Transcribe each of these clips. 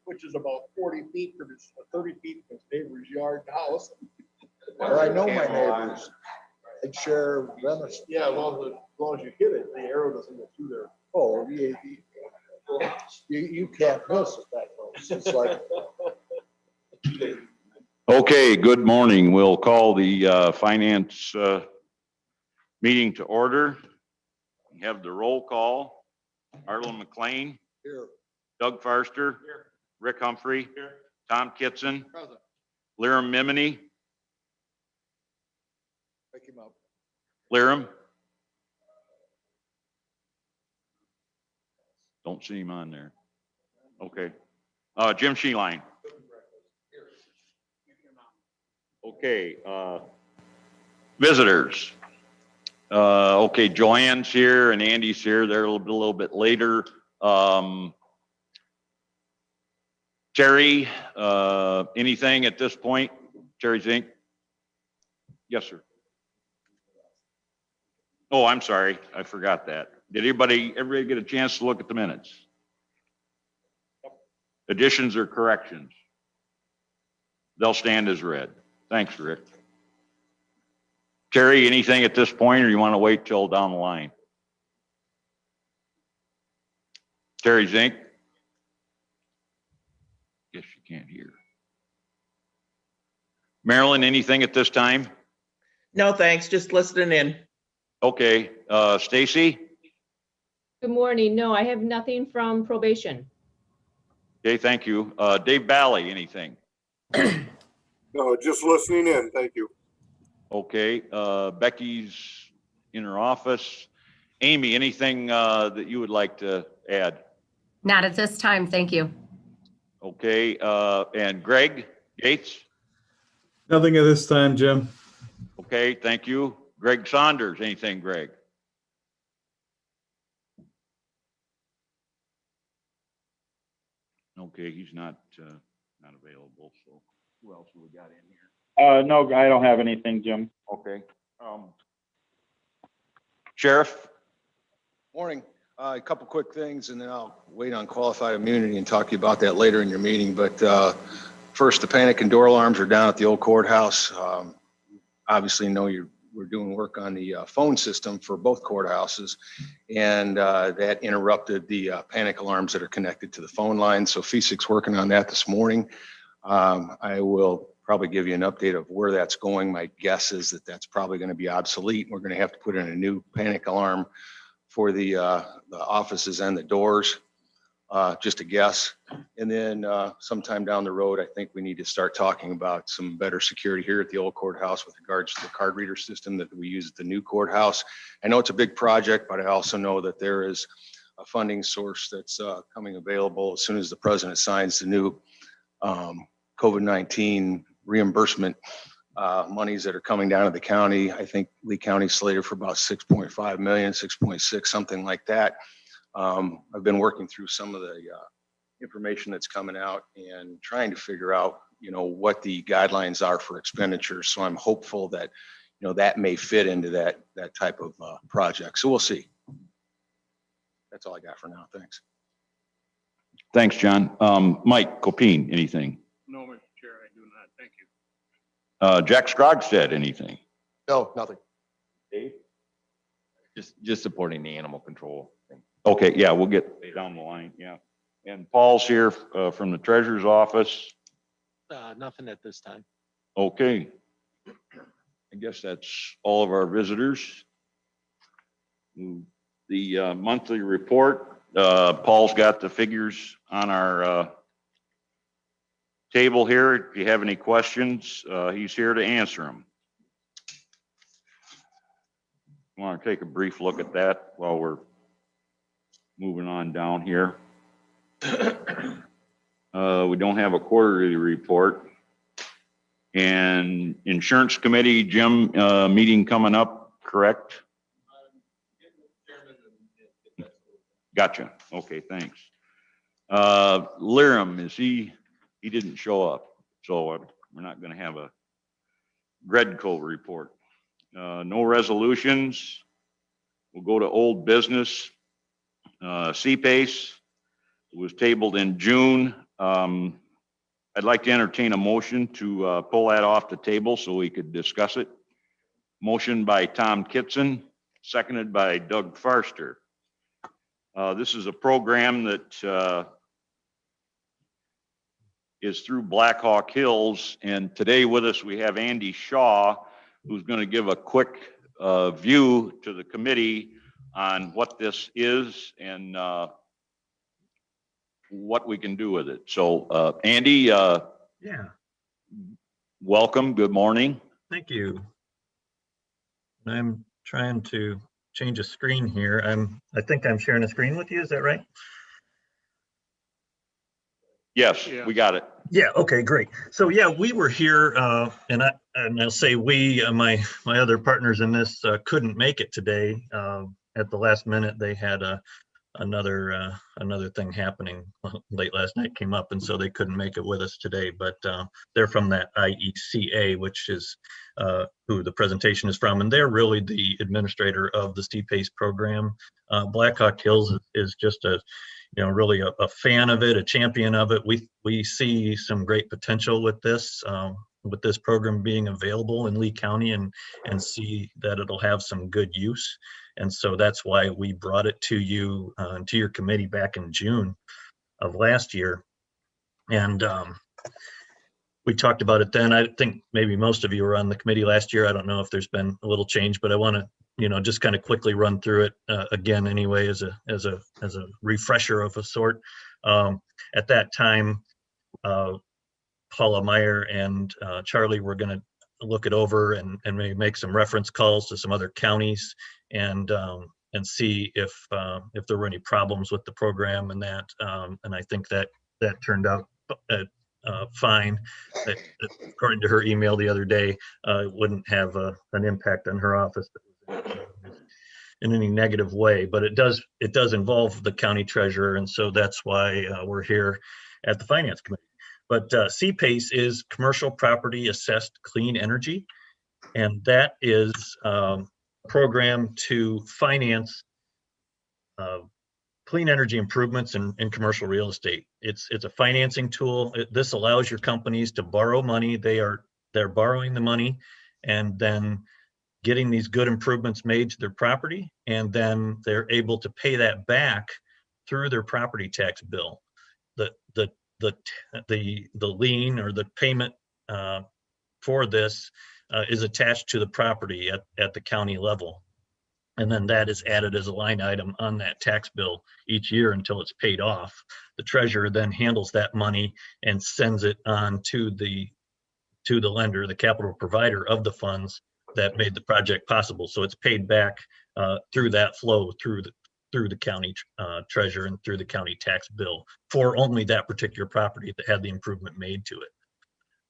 which is about 40 feet from his, 30 feet from his neighbor's yard house. Well, I know my neighbors. I'd share premise. Yeah, as long as you hit it, the arrow doesn't go through there. Oh, you can't miss it that close. It's like, Okay, good morning. We'll call the finance meeting to order. We have the roll call. Arlen McLean, here, Doug Farster, Here. Rick Humphrey, Here. Tom Kitson, Present. Liram Mimini, pick him up. Liram. Don't see him on there. Okay. Jim Sheeline. Okay, visitors. Okay, Joanne's here and Andy's here. They're a little bit later. Terry, anything at this point? Terry Zink? Yes, sir. Oh, I'm sorry. I forgot that. Did everybody get a chance to look at the minutes? Additions or corrections? They'll stand as read. Thanks, Rick. Terry, anything at this point, or you want to wait till down the line? Terry Zink? Guess you can't hear. Marilyn, anything at this time? No, thanks. Just listening in. Okay, Stacy? Good morning. No, I have nothing from probation. Okay, thank you. Dave Bally, anything? No, just listening in. Thank you. Okay, Becky's in her office. Amy, anything that you would like to add? Not at this time, thank you. Okay, and Greg Gates? Nothing at this time, Jim. Okay, thank you. Greg Saunders, anything, Greg? Okay, he's not available, so who else have we got in here? No, I don't have anything, Jim. Okay. Sheriff? Morning. A couple quick things, and then I'll wait on qualified immunity and talk to you about that later in your meeting. But first, the panic and door alarms are down at the old courthouse. Obviously, we're doing work on the phone system for both courthouses, and that interrupted the panic alarms that are connected to the phone line. So FESIC's working on that this morning. I will probably give you an update of where that's going. My guess is that that's probably going to be obsolete. We're going to have to put in a new panic alarm for the offices and the doors, just a guess. And then sometime down the road, I think we need to start talking about some better security here at the old courthouse with regards to the card reader system that we use at the new courthouse. I know it's a big project, but I also know that there is a funding source that's coming available as soon as the president signs the new COVID-19 reimbursement monies that are coming down to the county. I think Lee County slated for about 6.5 million, 6.6, something like that. I've been working through some of the information that's coming out and trying to figure out, what the guidelines are for expenditures. So I'm hopeful that, that may fit into that type of project. So we'll see. That's all I got for now. Thanks. Thanks, John. Mike Copine, anything? No, Mr. Chair, I do not. Thank you. Jack Scrogstad, anything? No, nothing. Dave? Just supporting the animal control thing. Okay, yeah, we'll get down the line, yeah. And Paul's here from the treasurer's office. Nothing at this time. Okay. I guess that's all of our visitors. The monthly report, Paul's got the figures on our table here. If you have any questions, he's here to answer them. I want to take a brief look at that while we're moving on down here. We don't have a quarterly report. And insurance committee, Jim, meeting coming up, correct? Gotcha. Okay, thanks. Liram, he didn't show up, so we're not going to have a Gredco report. No resolutions. We'll go to old business. CPACE was tabled in June. I'd like to entertain a motion to pull that off the table so we could discuss it. Motion by Tom Kitson, seconded by Doug Farster. This is a program that is through Black Hawk Hills. And today with us, we have Andy Shaw, who's going to give a quick view to the committee on what this is and what we can do with it. So Andy, Yeah, welcome. Good morning. thank you. I'm trying to change a screen here. I think I'm sharing a screen with you. Is that right? Yes, Yeah. we got it. Yeah. Okay. Great. So yeah, we were here, and I'll say we, my other partners in this couldn't make it today. At the last minute, they had another thing happening late last night came up, and so they couldn't make it with us today. But they're from that IECA, which is who the presentation is from, and they're really the administrator of the CPACE program. Black Hawk Hills is just really a fan of it, a champion of it. We see some great potential with this program being available in Lee County, and see that it'll have some good use. And so that's why we brought it to you, to your committee back in June of last year. And we talked about it then. I think maybe most of you were on the committee last year. I don't know if there's been a little change, but I want to just kind of quickly run through it again anyway, as a refresher of a sort. At that time, Paula Meyer and Charlie were going to look it over and maybe make some reference calls to some other counties and see if there were any problems with the program and that. And I think that turned out fine. That, according to her email the other day, it wouldn't have an impact on her office in any negative way, but it does involve the county treasurer, and so that's why we're here at the Finance Committee. But CPACE is Commercial Property Assessed Clean Energy, and that is a program to finance clean energy improvements in commercial real estate. It's a financing tool. This allows your companies to borrow money. They're borrowing the money and then getting these good improvements made to their property, and then they're able to pay that back through their property tax bill. The lien or the payment for this is attached to the property at the county level. And then that is added as a line item on that tax bill each year until it's paid off. The treasurer then handles that money and sends it on to the lender, the capital provider of the funds that made the project possible. So it's paid back through that flow through the county treasurer and through the county tax bill for only that particular property that had the improvement made to it.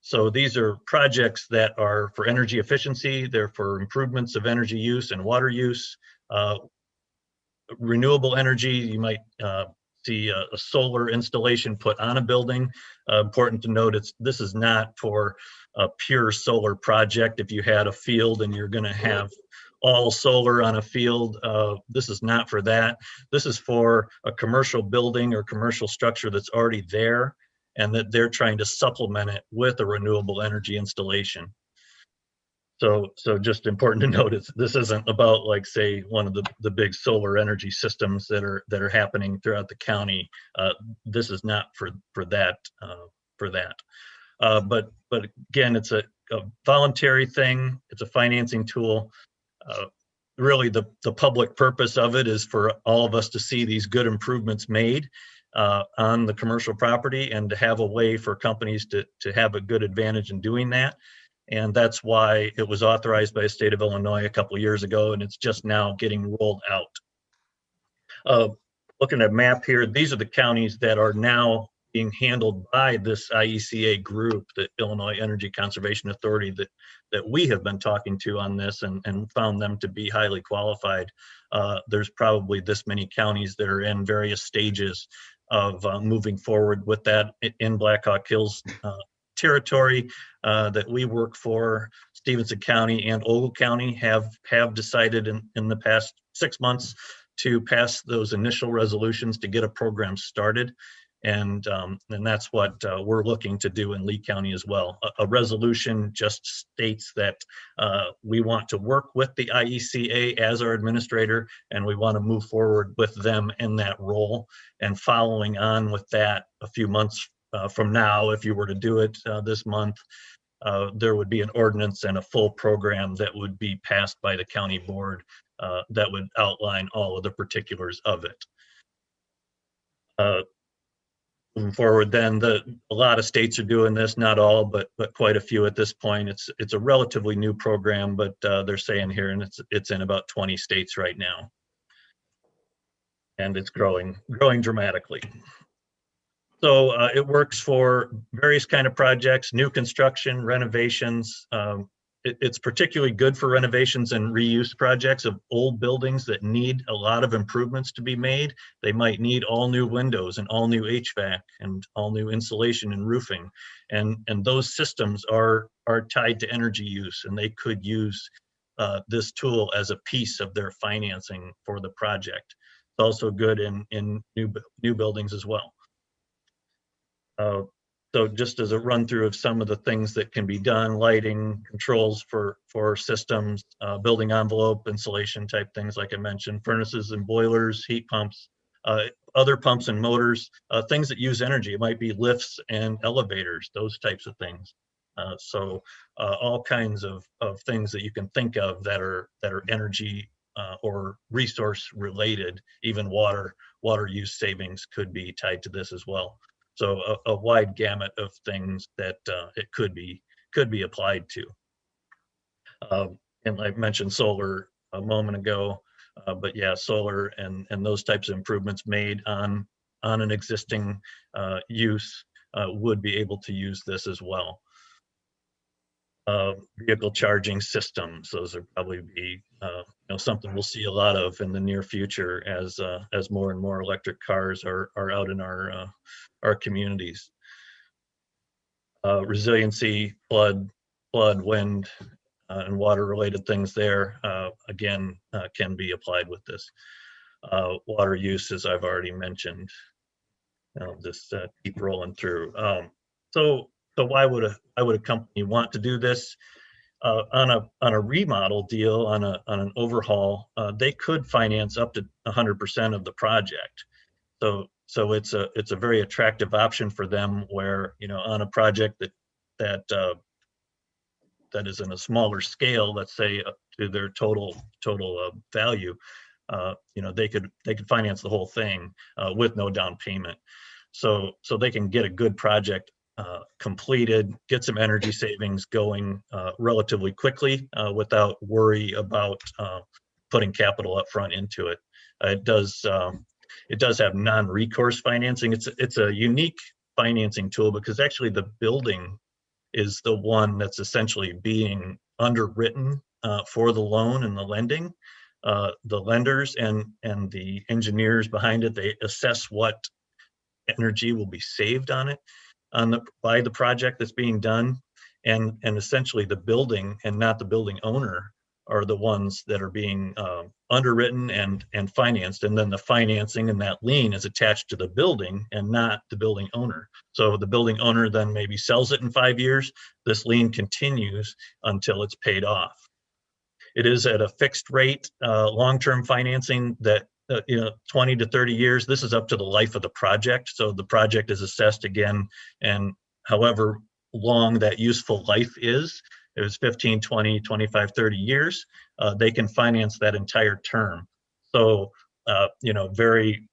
So these are projects that are for energy efficiency. They're for improvements of energy use and water use. Renewable energy, you might see a solar installation put on a building. Important to note, this is not for a pure solar project. If you had a field and you're going to have all solar on a field, this is not for that. This is for a commercial building or commercial structure that's already there, and that they're trying to supplement it with a renewable energy installation. So just important to note, this isn't about, like, say, one of the big solar energy systems that are happening throughout the county. This is not for that. But again, it's a voluntary thing. It's a financing tool. Really, the public purpose of it is for all of us to see these good improvements made on the commercial property, and to have a way for companies to have a good advantage in doing that. And that's why it was authorized by the state of Illinois a couple of years ago, and it's just now getting rolled out. Looking at a map here, these are the counties that are now being handled by this IECA group, the Illinois Energy Conservation Authority, that we have been talking to on this, and found them to be highly qualified. There's probably this many counties that are in various stages of moving forward with that in Black Hawk Hills territory that we work for. Stevenson County and Ogle County have decided in the past 6 months to pass those initial resolutions to get a program started. And that's what we're looking to do in Lee County as well. A resolution just states that we want to work with the IECA as our administrator, and we want to move forward with them in that role. And following on with that, a few months from now, if you were to do it this month, there would be an ordinance and a full program that would be passed by the county board that would outline all of the particulars of it. Moving forward, then a lot of states are doing this, not all, but quite a few at this point. It's a relatively new program, but they're saying here, and it's in about 20 states right now, and it's growing dramatically. So it works for various kind of projects, new construction, renovations. It's particularly good for renovations and reuse projects of old buildings that need a lot of improvements to be made. They might need all new windows and all new HVAC and all new insulation and roofing. And those systems are tied to energy use, and they could use this tool as a piece of their financing for the project. It's also good in new buildings as well. So just as a run through of some of the things that can be done, lighting, controls for systems, building envelope, insulation type things like I mentioned, furnaces and boilers, heat pumps, other pumps and motors, things that use energy. It might be lifts and elevators, those types of things. So all kinds of things that you can think of that are energy or resource related. Even water use savings could be tied to this as well. So a wide gamut of things that it could be applied to. And I mentioned solar a moment ago, but yeah, solar and those types of improvements made on an existing use would be able to use this as well. Vehicle charging systems, those would probably be something we'll see a lot of in the near future as more and more electric cars are out in our communities. Resiliency, flood, wind, and water related things there, again, can be applied with this. Water use, as I've already mentioned. I'll just keep rolling through. So why would a company want to do this? On a remodel deal, on an overhaul, they could finance up to 100% of the project. So it's a very attractive option for them, where on a project that is in a smaller scale, let's say up to their total value, they could finance the whole thing with no down payment. So they can get a good project completed, get some energy savings going relatively quickly without worry about putting capital up front into it. It does have non-recourse financing. It's a unique financing tool because actually the building is the one that's essentially being underwritten for the loan and the lending. The lenders and the engineers behind it, they assess what energy will be saved on it by the project that's being done, and essentially the building and not the building owner are the ones that are being underwritten and financed, and then the financing and that lien is attached to the building and not the building owner. So the building owner then maybe sells it in 5 years. This lien continues until it's paid off. It is at a fixed rate, long-term financing that 20 to 30 years. This is up to the life of the project. So the project is assessed again, and however long that useful life is, it was 15, 20, 25, 30 years, they can finance that entire term. So, very,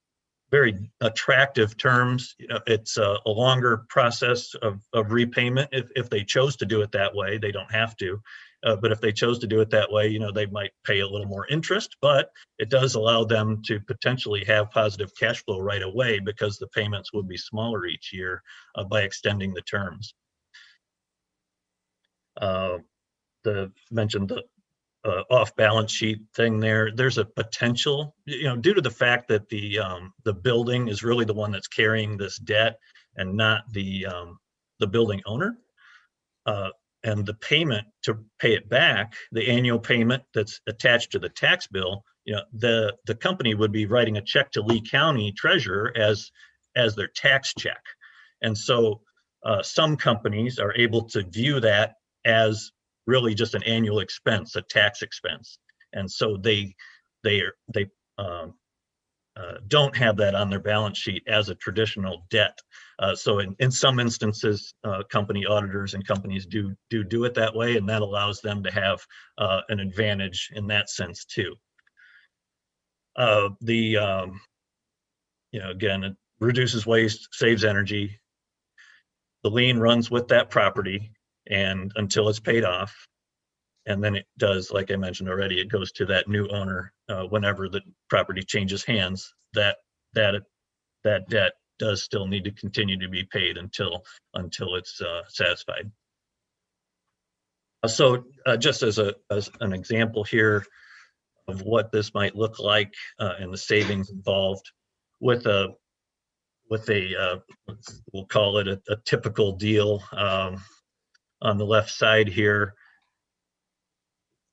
very attractive terms. It's a longer process of repayment if they chose to do it that way. They don't have to. But if they chose to do it that way, they might pay a little more interest, but it does allow them to potentially have positive cash flow right away because the payments would be smaller each year by extending the terms. Mentioned the off balance sheet thing there. There's a potential, due to the fact that the building is really the one that's carrying this debt and not the building owner. And the payment to pay it back, the annual payment that's attached to the tax bill, the company would be writing a check to Lee County treasurer as as their tax check. And so some companies are able to view that as really just an annual expense, a tax expense. And so they don't have that on their balance sheet as a traditional debt. So in some instances, company auditors and companies do it that way, and that allows them to have an advantage in that sense too. Again, it reduces waste, saves energy. The lien runs with that property and until it's paid off. And then it does, like I mentioned already, it goes to that new owner whenever the property changes hands. That debt does still need to continue to be paid until it's satisfied. So just as an example here of what this might look like and the savings involved with a we'll call it a typical deal on the left side here.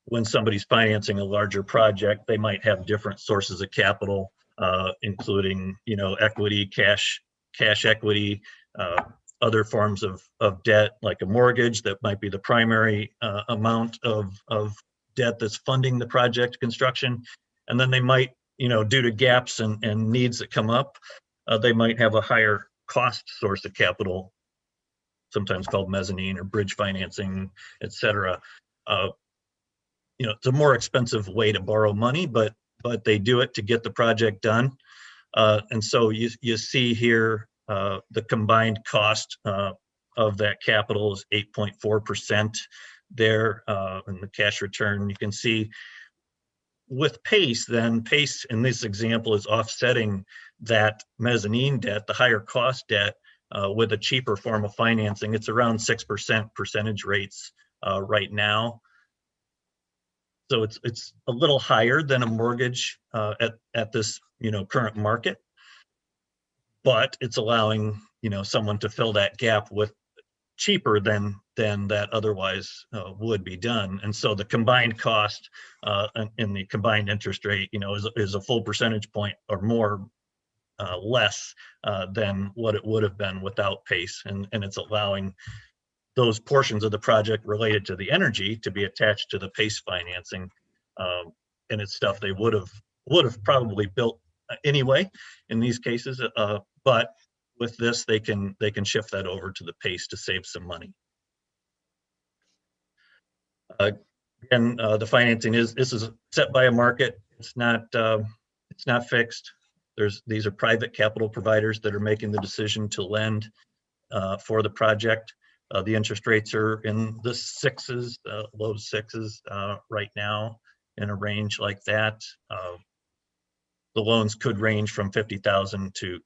When somebody's financing a larger project, they might have different sources of capital, including, equity, cash equity, other forms of debt, like a mortgage that might be the primary amount of debt that's funding the project construction. And then they might, due to gaps and needs that come up, they might have a higher cost source of capital, sometimes called mezzanine or bridge financing, et cetera. It's a more expensive way to borrow money, but they do it to get the project done. And so you see here the combined cost of that capital is 8.4% there in the cash return. You can see with PACE, then PACE in this example is offsetting that mezzanine debt, the higher cost debt, with a cheaper form of financing. It's around 6% percentage rates right now. So it's a little higher than a mortgage at this current market, but it's allowing someone to fill that gap with cheaper than that otherwise would be done. And so the combined cost in the combined interest rate is a full percentage point or more less than what it would have been without PACE, and it's allowing those portions of the project related to the energy to be attached to the PACE financing. And it's stuff they would have probably built anyway in these cases, but with this they can shift that over to the PACE to save some money. And the financing is set by a market. It's not fixed. These are private capital providers that are making the decision to lend for the project. The interest rates are in the sixes, low sixes right now, in a range like that. The loans could range from 50,000 to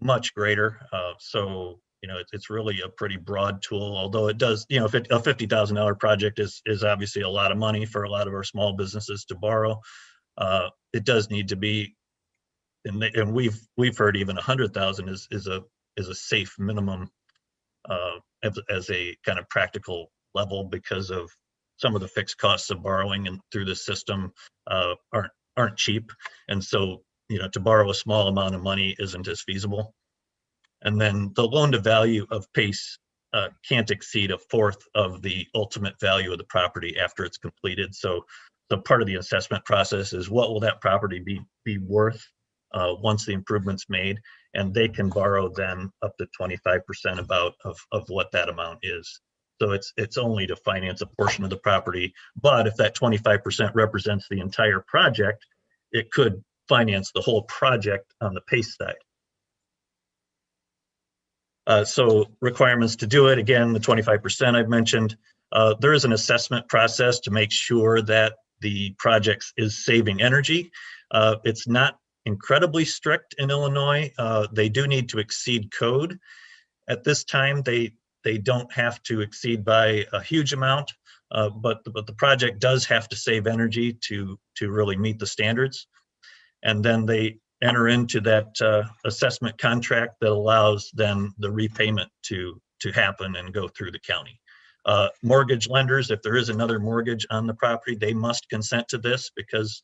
much greater. So it's really a pretty broad tool. Although it does, a $50,000 project is obviously a lot of money for a lot of our small businesses to borrow. It does need to be, and we've heard even 100,000 is a safe minimum. As a kind of practical level, because of some of the fixed costs of borrowing and through the system aren't cheap, and so to borrow a small amount of money isn't as feasible. And then the loan to value of PACE can't exceed a fourth of the ultimate value of the property after it's completed. So part of the assessment process is what will that property be worth once the improvement's made, and they can borrow then up to 25% of what that amount is. So it's only to finance a portion of the property, but if that 25% represents the entire project, it could finance the whole project on the PACE side. So requirements to do it, again, the 25% I've mentioned. There is an assessment process to make sure that the project is saving energy. It's not incredibly strict in Illinois. They do need to exceed code. At this time, they don't have to exceed by a huge amount, but the project does have to save energy to really meet the standards. And then they enter into that assessment contract that allows then the repayment to happen and go through the county. Mortgage lenders, if there is another mortgage on the property, they must consent to this because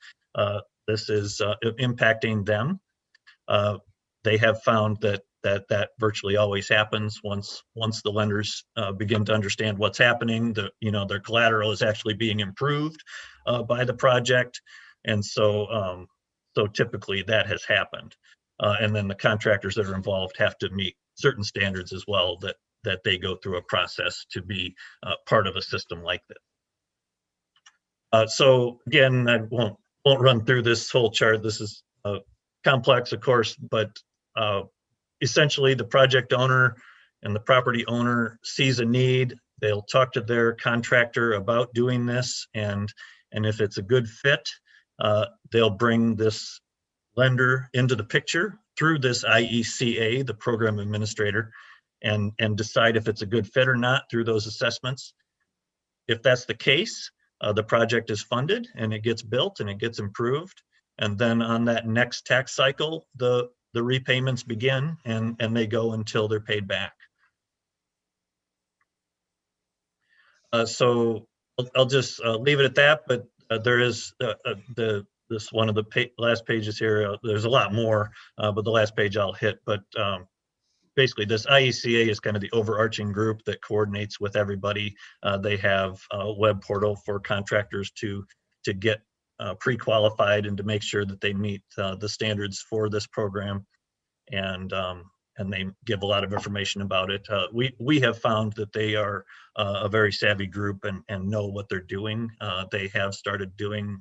this is impacting them. they have found that virtually always happens once the lenders begin to understand what's happening. Their collateral is actually being improved by the project, and so typically that has happened. And then the contractors that are involved have to meet certain standards as well that they go through a process to be part of a system like this. So again, I won't run through this whole chart. This is complex, of course, but essentially the project owner and the property owner sees a need. They'll talk to their contractor about doing this, and if it's a good fit, they'll bring this lender into the picture through this IECA, the program administrator, and decide if it's a good fit or not through those assessments. If that's the case, the project is funded and it gets built and it gets improved. And then on that next tax cycle, the repayments begin and they go until they're paid back. So I'll just leave it at that, but there is this one of the last pages here. There's a lot more, but the last page I'll hit. But basically, this IECA is kind of the overarching group that coordinates with everybody. They have a web portal for contractors to get pre-qualified and to make sure that they meet the standards for this program, and they give a lot of information about it. We have found that they are a very savvy group and know what they're doing. They have started doing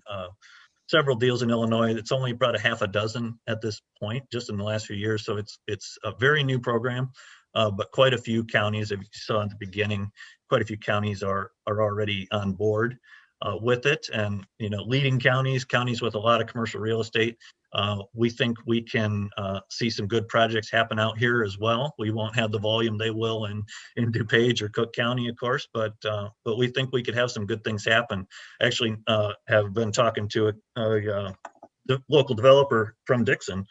several deals in Illinois. It's only about a half a dozen at this point, just in the last few years. So it's a very new program, but quite a few counties, if you saw at the beginning, quite a few counties are already on board with it. And leading counties with a lot of commercial real estate, we think we can see some good projects happen out here as well. We won't have the volume they will in DuPage or Cook County, of course, but we think we could have some good things happen. Actually, have been talking to a local developer from Dixon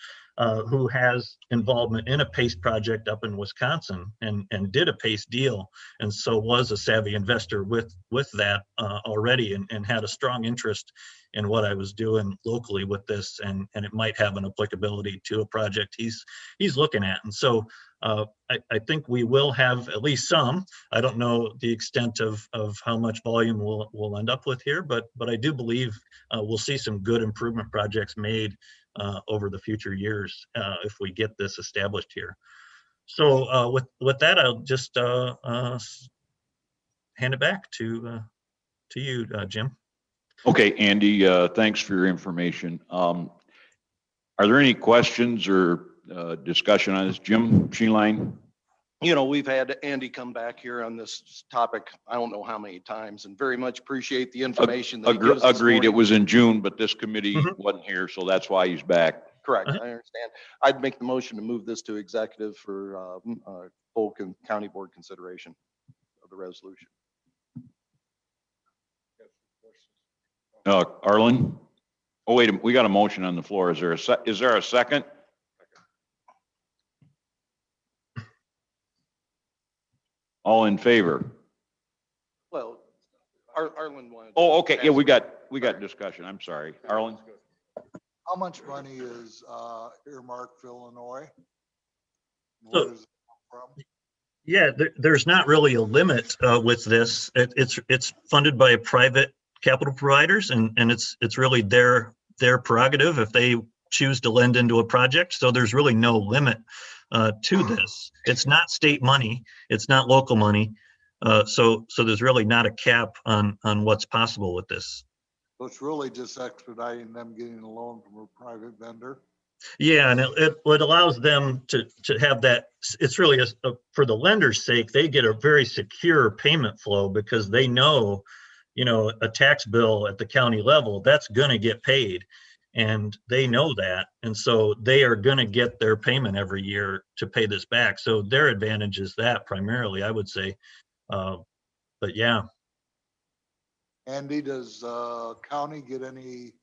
who has involvement in a PACE project up in Wisconsin and did a PACE deal, and so was a savvy investor with that already and had a strong interest in what I was doing locally with this, and it might have an applicability to a project he's looking at. And so I think we will have at least some. I don't know the extent of how much volume we'll end up with here, but I do believe we'll see some good improvement projects made over the future years if we get this established here. So with that, I'll just hand it back to you, Jim. Okay, Andy, thanks for your information. Are there any questions or discussion on this? Jim Sheenline? We've had Andy come back here on this topic, I don't know how many times, and very much appreciate the information that he gives this Agreed. It morning. was in June, but this committee wasn't here, so that's why he's back. Correct, I understand. I'd make the motion to move this to executive for full county board consideration of the resolution. Arlen? Oh, wait, we got a motion on the floor. Is there a second? All in favor? Well, Arlen wanted. Oh, okay. Yeah, we got discussion. I'm sorry. Arlen? How much money is earmarked for Illinois? So- Where does it come from? Yeah, there's not really a limit with this. It's funded by private capital providers, and it's really their prerogative if they choose to lend into a project. So there's really no limit to this. It's not state money. It's not local money. So there's really not a cap on what's possible with this. So it's really just expediting them getting a loan from a private vendor. Yeah, and it allows them to have that. It's really for the lender's sake, they get a very secure payment flow because they know, a tax bill at the county level, that's going to get paid. And they know that. And so they are going to get their payment every year to pay this back. So their advantage is that primarily, I would say. But yeah. Andy, does county get any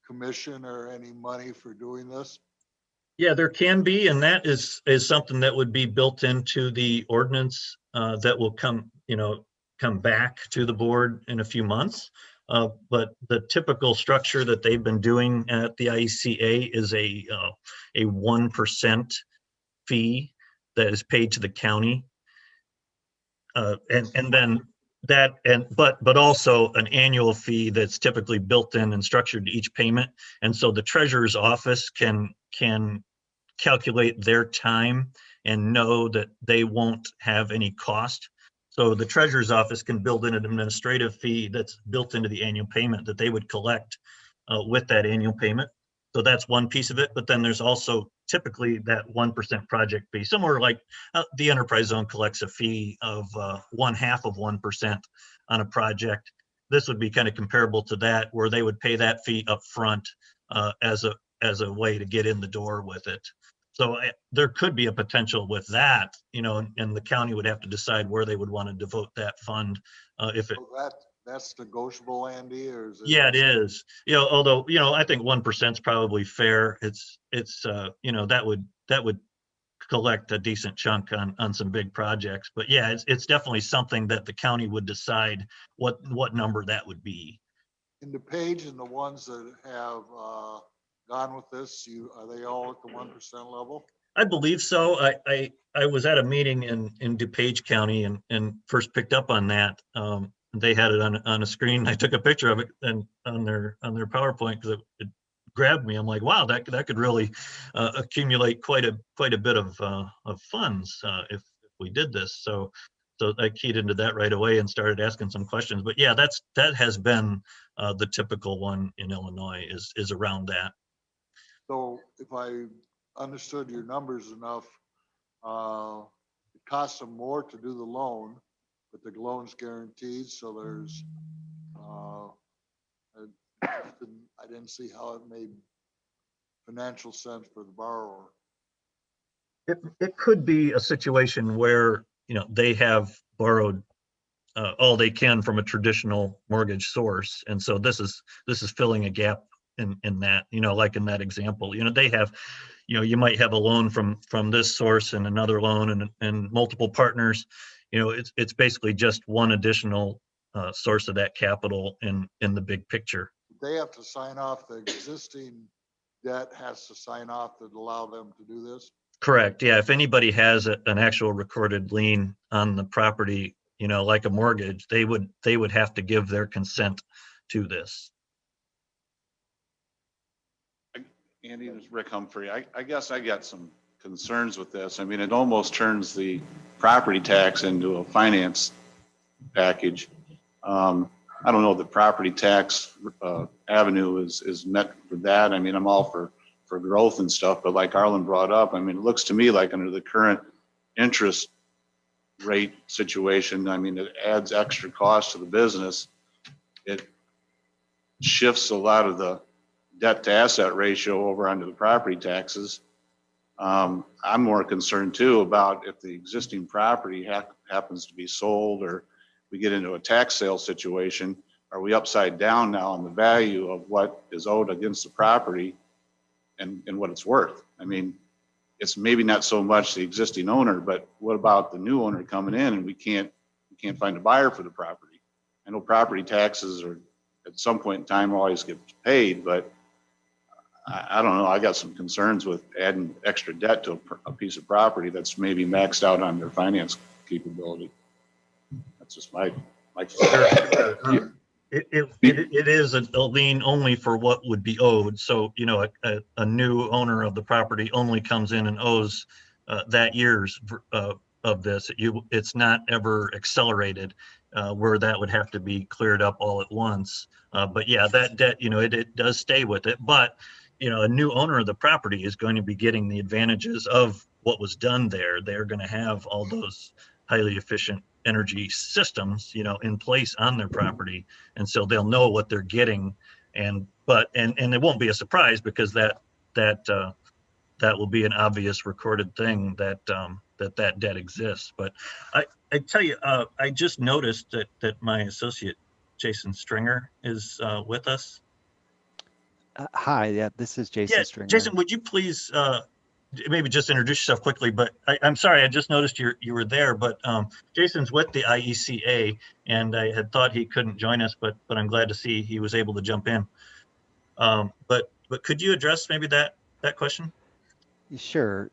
commission or any money for doing this? Yeah, there can be, and that is something that would be built into the ordinance that will come back to the board in a few months. But the typical structure that they've been doing at the IECA is a 1% fee that is paid to the county. And then that, but also an annual fee that's typically built in and structured to each payment. And so the treasurer's office can calculate their time and know that they won't have any cost. So the treasurer's office can build in an administrative fee that's built into the annual payment that they would collect with that annual payment. So that's one piece of it. But then there's also typically that 1% project fee, somewhere like the enterprise zone collects a fee of 1/2 of 1% on a project. This would be kind of comparable to that, where they would pay that fee up front as a way to get in the door with it. So there could be a potential with that, you know, and the county would have to decide where they would want to devote that fund. If it, So that's negotiable, Andy, or is it? yeah, it is. You know, although, you know, I think 1% is probably fair. It's you know, that would collect a decent chunk on some big projects. But yeah, it's definitely something that the county would decide what number that would be. In the page and the ones that have gone with this, are they all at the 1% level? I believe so. I was at a meeting in DuPage County and first picked up on that. They had it on a screen. I took a picture of it and on their PowerPoint because it grabbed me. I'm like, wow, that could really accumulate quite a bit of funds if we did this. So I keyed into that right away and started asking some questions. But yeah, that has been the typical one in Illinois is around that. So if I understood your numbers enough, it costs them more to do the loan, but the loan's guaranteed, so there's, I didn't see how it made financial sense for the borrower. It could be a situation where, you know, they have borrowed all they can from a traditional mortgage source. And so this is filling a gap in that, you know, like in that example, you know, they have, you know, you might have a loan from this source and another loan and multiple partners. You know, it's basically just one additional source of that capital in the big picture. They have to sign off, the existing debt has to sign off to allow them to do this? Correct. Yeah. If anybody has an actual recorded lien on the property, you know, like a mortgage, they would have to give their consent to this. Andy, this is Rick Humphrey. I guess I got some concerns with this. I mean, it almost turns the property tax into a finance package. I don't know if the property tax avenue is met for that. I mean, I'm all for growth and stuff, but like Arlen brought up, I mean, it looks to me like under the current interest rate situation, I mean, it adds extra cost to the business. It shifts a lot of the debt to asset ratio over onto the property taxes. I'm more concerned too about if the existing property happens to be sold or we get into a tax sale situation, are we upside down now on the value of what is owed against the property and what it's worth? I mean, it's maybe not so much the existing owner, but what about the new owner coming in and we can't find a buyer for the property? I know property taxes are at some point in time always get paid, but I don't know. I got some concerns with adding extra debt to a piece of property that's maybe maxed out on their finance capability. That's just my It is a lien only for what would be owed. So, you know, a new owner of the property only comes in and owes that year's of this. It's not ever accelerated where that would have to be cleared up all at once. But yeah, that debt, you know, it does stay with it. But, you know, a new owner of the property is going to be getting the advantages of what was done there. They're going to have all those highly efficient energy systems, you know, in place on their property. And so they'll know what they're getting. And it won't be a surprise because that will be an obvious recorded thing that debt exists. But I tell you, I just noticed that my associate, Jason Stringer, is with us. Hi, yeah, this is Jason Yeah, Stringer. Jason, would you please maybe just introduce yourself quickly? But I'm sorry, I just noticed you were there. But Jason's with the IECA, and I had thought he couldn't join us, but I'm glad to see he was able to jump in. But could you address maybe that question? Sure.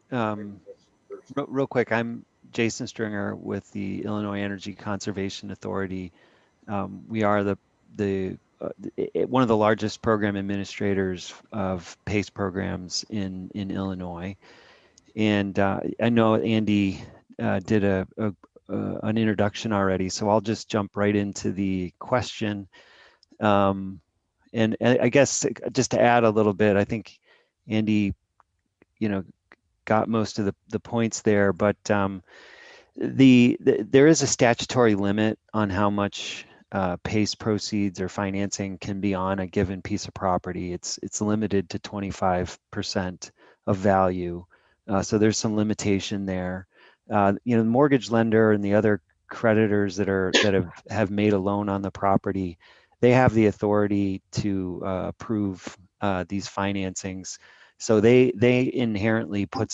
Real quick, I'm Jason Stringer with the Illinois Energy Conservation Authority. We are one of the largest program administrators of PACE programs in Illinois. And I know Andy did an introduction already, so I'll just jump right into the question. And I guess just to add a little bit, I think Andy, got most of the points there, but there is a statutory limit on how much PACE proceeds or financing can be on a given piece of property. It's limited to 25% of value. So there's some limitation there. The mortgage lender and the other creditors that have made a loan on the property, they have the authority to approve these financings. So they inherently put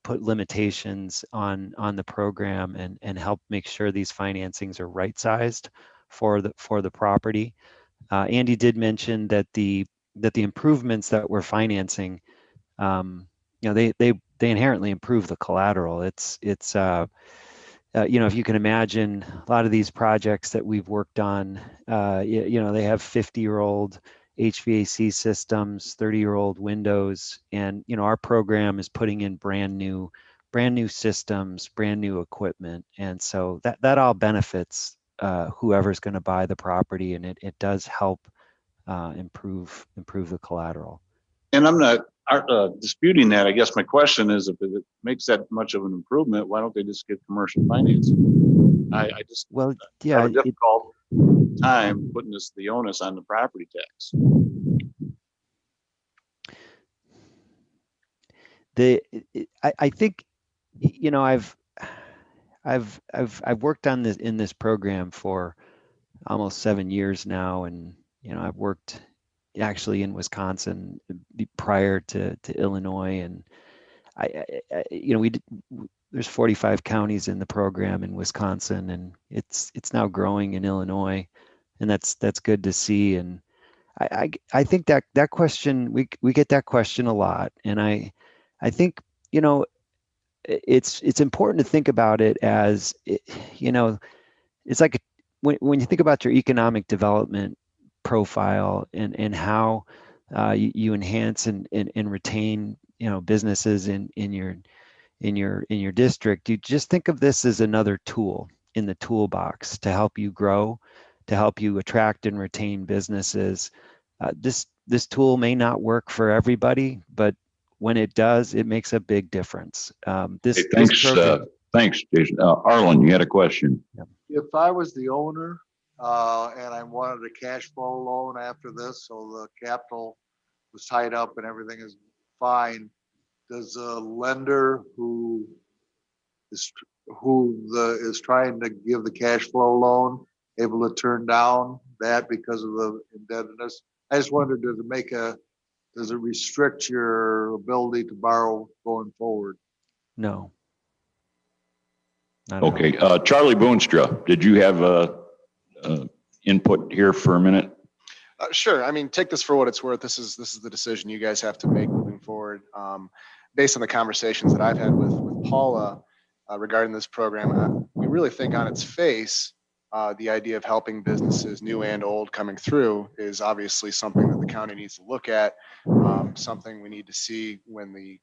limitations on the program and help make sure these financings are right sized for the property. Andy did mention that the improvements that we're financing, they inherently improve the collateral. It's if you can imagine a lot of these projects that we've worked on, they have 50-year-old HVAC systems, 30-year-old windows, and our program is putting in brand new systems, brand new equipment, and so that all benefits whoever's going to buy the property, and it does help improve the collateral. And I'm not disputing that. I guess my question is, if it makes that much of an improvement, why don't they just get commercial financing? I just have a difficult time putting the onus on the property tax. I think I've worked on this in this program for almost 7 years now, and I've worked actually in Wisconsin prior to Illinois, and there's 45 counties in the program in Wisconsin, and it's now growing in Illinois, and that's good to see. And I think that question, we get that question a lot, and I think it's important to think about it as it's like when you think about your economic development profile and how you enhance and retain businesses in your district. You just think of this as another tool in the toolbox to help you grow, to help you attract and retain businesses. This tool may not work for everybody, but when it does, it makes a big difference. Hey, thanks, Jason. Arlen, you had a question. If I was the owner and I wanted a cash flow loan after this, so the capital was tied up and everything is fine, does a lender who is trying to give the cash flow loan able to turn down that because of the indebtedness? I just wondered, does it restrict your ability to borrow going forward? No. Okay, Charlie Boonstra, did you have input here for a minute? Sure. I mean, take this for what it's worth. This is the decision you guys have to make moving forward. Based on the conversations that I've had with Paula regarding this program, we really think on its face, the idea of helping businesses, new and old, coming through is obviously something that the county needs to look at. Something we need to see when the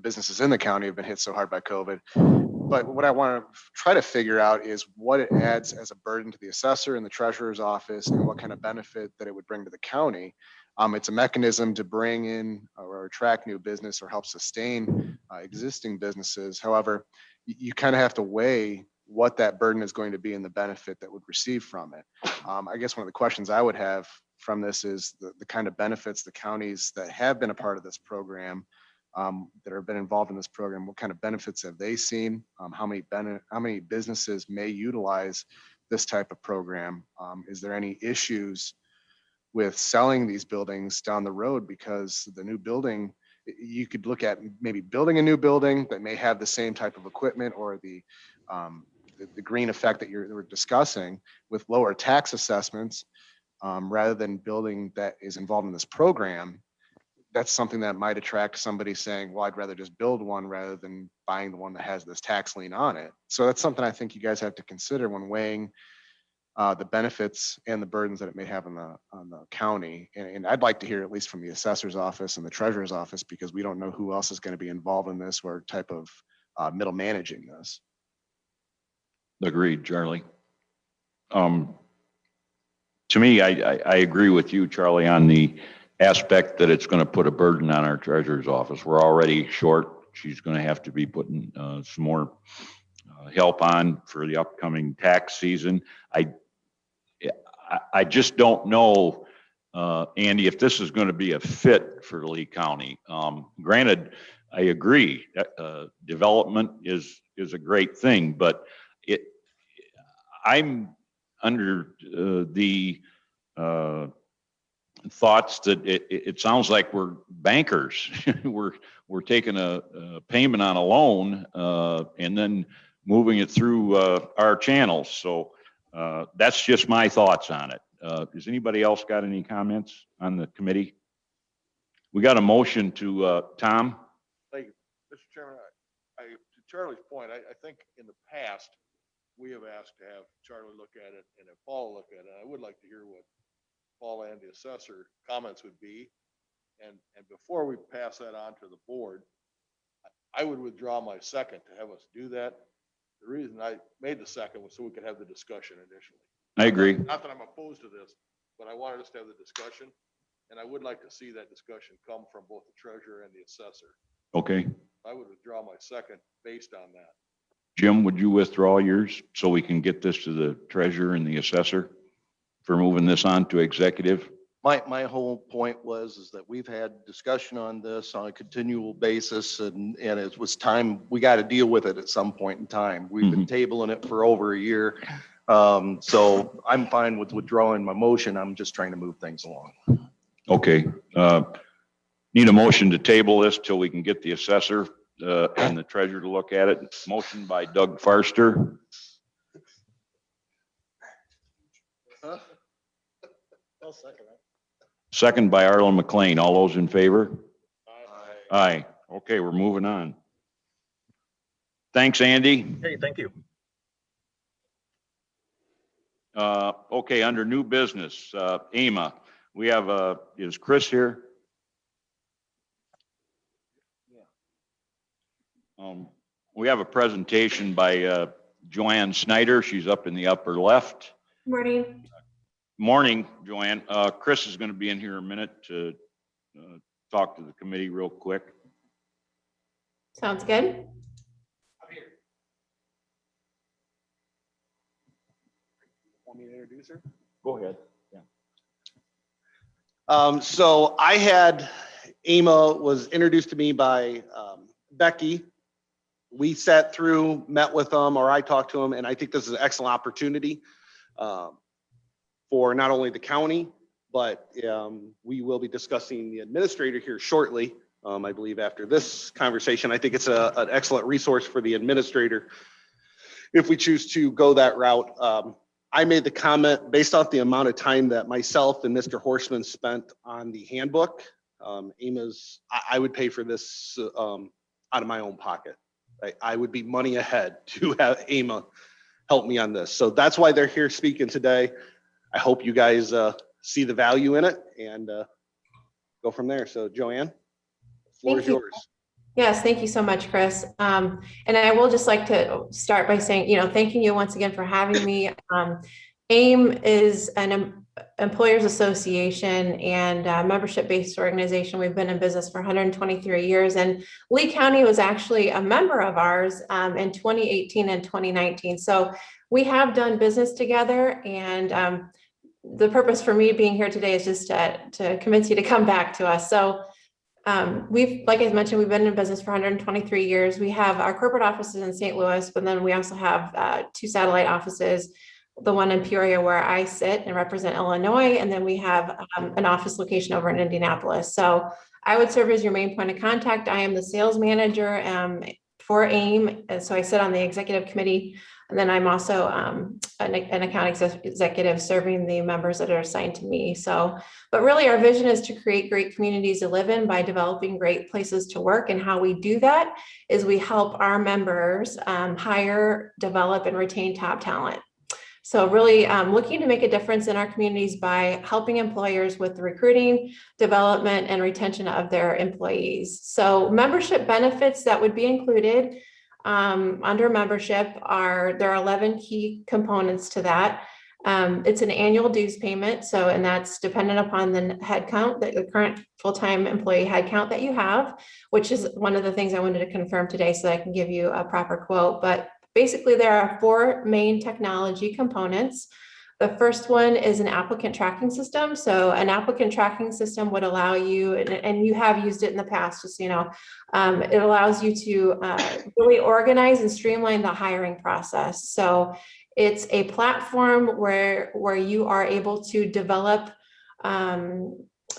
businesses in the county have been hit so hard by COVID. But what I want to try to figure out is what it adds as a burden to the assessor and the treasurer's office, and what kind of benefit that it would bring to the county. It's a mechanism to bring in or attract new business or help sustain existing businesses. However, you kind of have to weigh what that burden is going to be and the benefit that would receive from it. I guess one of the questions I would have from this is the kind of benefits the counties that have been a part of this program, that have been involved in this program, what kind of benefits have they seen? How many businesses may utilize this type of program? Is there any issues with selling these buildings down the road? Because the new building, you could look at maybe building a new building that may have the same type of equipment or the green effect that you're discussing with lower tax assessments, rather than building that is involved in this program. that's something that might attract somebody saying, well, I'd rather just build one rather than buying the one that has this tax lien on it. So that's something I think you guys have to consider when weighing the benefits and the burdens that it may have on the county. And I'd like to hear at least from the assessor's office and the treasurer's office, because we don't know who else is going to be involved in this or type of middle managing this. Agreed, Charlie. To me, I agree with you, Charlie, on the aspect that it's going to put a burden on our treasurer's office. We're already short. She's going to have to be putting some more help on for the upcoming tax season. I just don't know, Andy, if this is going to be a fit for Lee County. Granted, I agree, development is a great thing, but I'm under the thoughts that it sounds like we're bankers. we're taking a payment on a loan and then moving it through our channels. So that's just my thoughts on it. Does anybody else got any comments on the committee? We got a motion to Tom. Thank you, Mr. Chairman. To Charlie's point, I think in the past, we have asked to have Charlie look at it and have Paul look at it. I would like to hear what Paul and the assessor comments would be. And before we pass that on to the board, I would withdraw my second to have us do that. The reason I made the second was so we could have the discussion initially. I agree. Not that I'm opposed to this, but I wanted us to have the discussion. And I would like to see that discussion come from both the treasurer and the assessor. Okay. I would withdraw my second based on that. Jim, would you withdraw yours so we can get this to the treasurer and the assessor for moving this on to executive? My whole point is that we've had discussion on this on a continual basis, and it was time, we got to deal with it at some point in time. We've been tabling it for over a year. So I'm fine with withdrawing my motion. I'm just trying to move things along. Okay. Need a motion to table this till we can get the assessor and the treasurer to look at it. Motion by Doug Farster. I'll second that. Second by Arlen McLean. All those in favor? Aye. Okay, we're moving on. Thanks, Andy. Hey, thank you. Okay, under new business, AMA, we have, is Chris here? We have a presentation by Joanne Snyder. She's up in the upper left. Morning. Morning, Joanne. Chris is going to be in here a minute to talk to the committee real quick. Sounds good. Want me to introduce her? Go ahead. So I had, AMA was introduced to me by Becky. We sat through, met with them, or I talked to them, and I think this is an excellent opportunity for not only the county, but we will be discussing the administrator here shortly. I believe after this conversation, I think it's an excellent resource for the administrator if we choose to go that route. I made the comment based off the amount of time that myself and Mr. Horstman spent on the handbook. AMA's, I would pay for this out of my own pocket. I would be money ahead to have AMA help me on this. So that's why they're here speaking today. I hope you guys see the value in it and go from there. So Joanne, the floor is yours. Yes, thank you so much, Chris. And I will just like to start by saying, thanking you once again for having me. AIM is an employers association and membership-based organization. We've been in business for 123 years, and Lee County was actually a member of ours in 2018 and 2019. So we have done business together, and the purpose for me being here today is just to convince you to come back to us. So like I mentioned, we've been in business for 123 years. We have our corporate offices in St. Louis, but then we also have 2 satellite offices, the one in Peoria where I sit and represent Illinois, and then we have an office location over in Indianapolis. So I would serve as your main point of contact. I am the sales manager for AIM, and so I sit on the executive committee And then I'm also an account executive serving the members that are assigned to me. So, but really our vision is to create great communities to live in by developing great places to work. And how we do that is we help our members hire, develop, and retain top talent. So really looking to make a difference in our communities by helping employers with the recruiting, development, and retention of their employees. So membership benefits that would be included under membership there are 11 key components to that. It's an annual dues payment. So, and that's dependent upon the head count, the current full-time employee head count that you have, which is one of the things I wanted to confirm today so that I can give you a proper quote. But basically, there are 4 main technology components. The first one is an applicant tracking system. So an applicant tracking system would allow you, and you have used it in the past, just, you know, it allows you to really organize and streamline the hiring process. So it's a platform where you are able to develop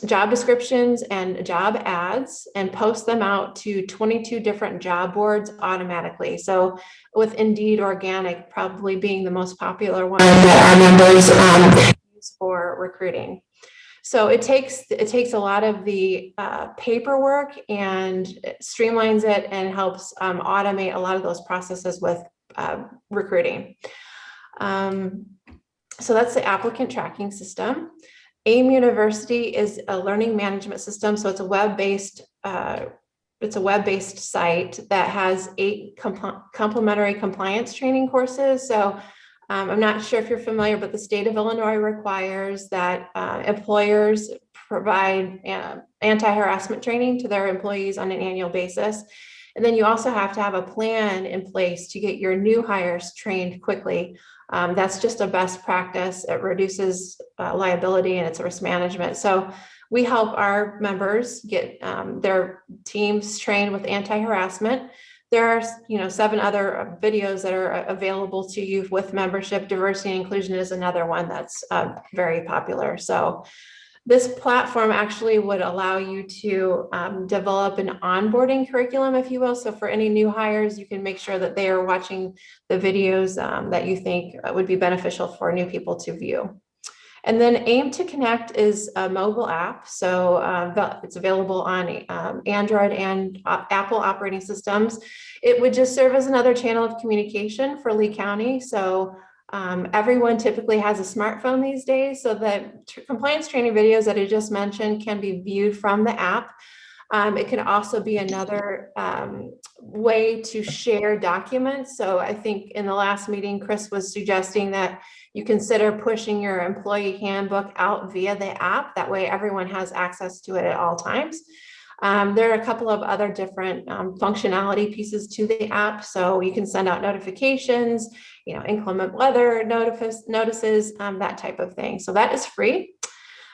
job descriptions and job ads and post them out to 22 different job boards automatically. So with Indeed Organic probably being the most popular one that our members use for recruiting. So it takes a lot of the paperwork and streamlines it and helps automate a lot of those processes with recruiting. So that's the applicant tracking system. AIM University is a learning management system. So it's a web-based site that has 8 complementary compliance training courses. So I'm not sure if you're familiar, but the state of Illinois requires that employers provide anti-harassment training to their employees on an annual basis. And then you also have to have a plan in place to get your new hires trained quickly. That's just a best practice. It reduces liability and it's risk management. So we help our members get their teams trained with anti-harassment. There are 7 other videos that are available to you with membership. Diversity and inclusion is another one that's very popular. So this platform actually would allow you to develop an onboarding curriculum, if you will. So for any new hires, you can make sure that they are watching the videos that you think would be beneficial for new people to view. And then Aim to Connect is a mobile app. So it's available on Android and Apple operating systems. It would just serve as another channel of communication for Lee County. So everyone typically has a smartphone these days. So the compliance training videos that I just mentioned can be viewed from the app. It can also be another way to share documents. So I think in the last meeting, Chris was suggesting that you consider pushing your employee handbook out via the app. That way everyone has access to it at all times. There are a couple of other different functionality pieces to the app. So you can send out notifications, inclement weather notices, that type of thing. So that is free.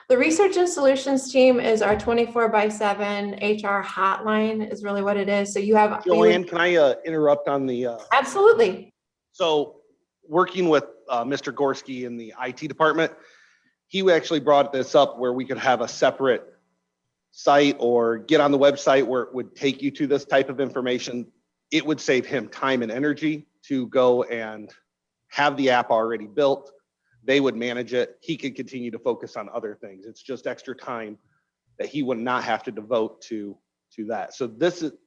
The Research and Solutions team is our 24/7 HR hotline is really what it is. So you have— Joanne, can I interrupt on the? Absolutely. So working with Mr. Gorski in the IT department, he actually brought this up where we could have a separate site or get on the website where it would take you to this type of information. It would save him time and energy to go and have the app already built. They would manage it. He could continue to focus on other things. It's just extra time that he would not have to devote to that. So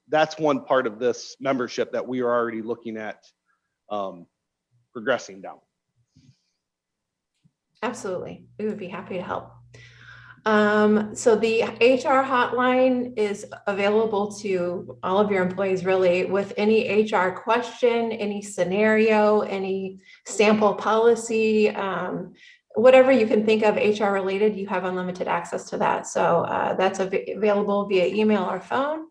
that's one part of this membership that we are already looking at progressing down. Absolutely. We would be happy to help. So the HR hotline is available to all of your employees really with any HR question, any scenario, any sample policy, whatever you can think of HR related, you have unlimited access to that. So that's available via email or phone.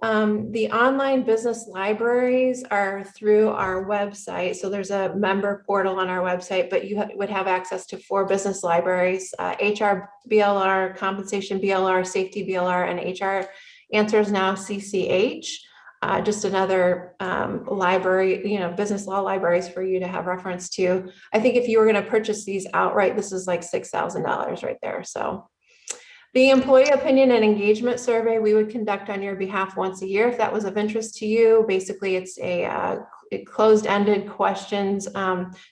The online business libraries are through our website. So there's a member portal on our website, but you would have access to 4 business libraries, HR BLR, compensation BLR, safety BLR, and HR Answers Now CCH. Just another library, business law libraries for you to have reference to. I think if you were going to purchase these outright, this is like $6,000 right there. So the employee opinion and engagement survey we would conduct on your behalf once a year if that was of interest to you. Basically, it's a closed-ended questions,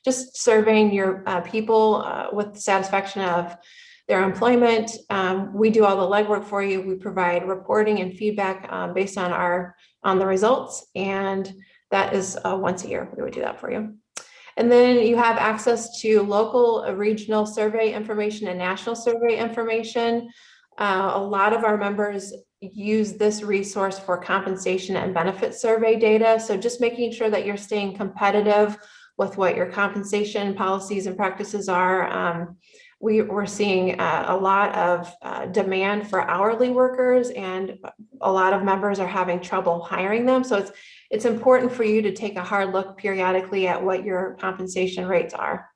just surveying your people with satisfaction of their employment. We do all the legwork for you. We provide reporting and feedback based on the results, and that is once a year. We would do that for you. And then you have access to local, regional survey information and national survey information. A lot of our members use this resource for compensation and benefit survey data. So just making sure that you're staying competitive with what your compensation policies and practices are. We're seeing a lot of demand for hourly workers, and a lot of members are having trouble hiring them. So it's important for you to take a hard look periodically at what your compensation rates are.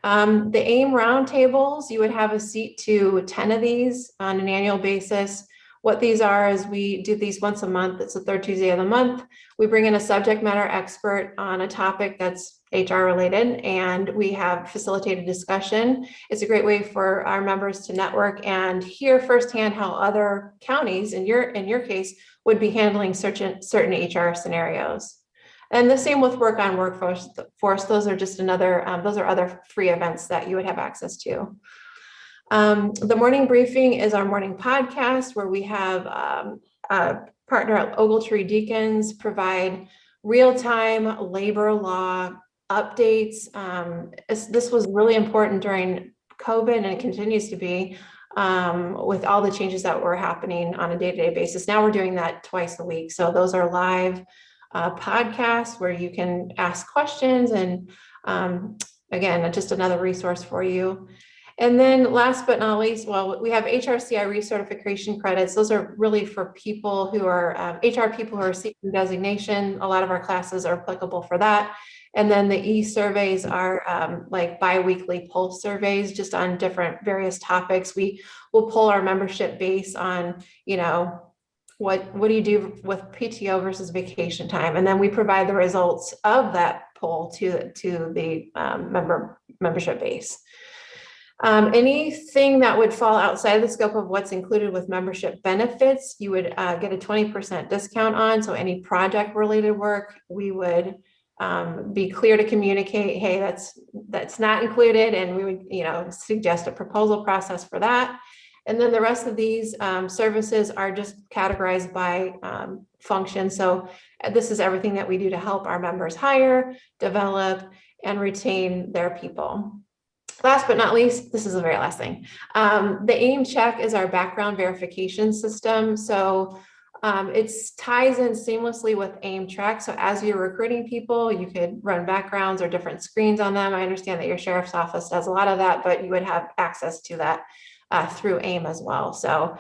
The AIM roundtables, you would have a seat to 10 of these on an annual basis. What these are is we do these once a month. It's the third Tuesday of the month. We bring in a subject matter expert on a topic that's HR related, and we have facilitated discussion. It's a great way for our members to network and hear firsthand how other counties, in your case, would be handling certain HR scenarios. And the same with Work on Workforce. Those are just those are other free events that you would have access to. The morning briefing is our morning podcast where we have a partner at Ogletree Deacons provide real-time labor law updates. This was really important during COVID, and it continues to be with all the changes that were happening on a day-to-day basis. Now we're doing that twice a week. So those are live podcasts where you can ask questions, and again, just another resource for you. And then last but not least, well, we have HRCI recertification credits. Those are really for people who are HR people who are seeking designation. A lot of our classes are applicable for that. And then the e-surveys are like bi-weekly pulse surveys just on different various topics. We will pull our membership base on, what do you do with PTO versus vacation time? And then we provide the results of that poll to the membership base. Anything that would fall outside the scope of what's included with membership benefits, you would get a 20% discount on. So any project related work, we would be clear to communicate, hey, that's not included. And we would, suggest a proposal process for that. And then the rest of these services are just categorized by function. So this is everything that we do to help our members hire, develop, and retain their people. Last but not least, this is the very last thing. The AIM check is our background verification system. So it ties in seamlessly with AIM track. So as you're recruiting people, you could run backgrounds or different screens on them. I understand that your sheriff's office does a lot of that, but you would have access to that through AIM as well. So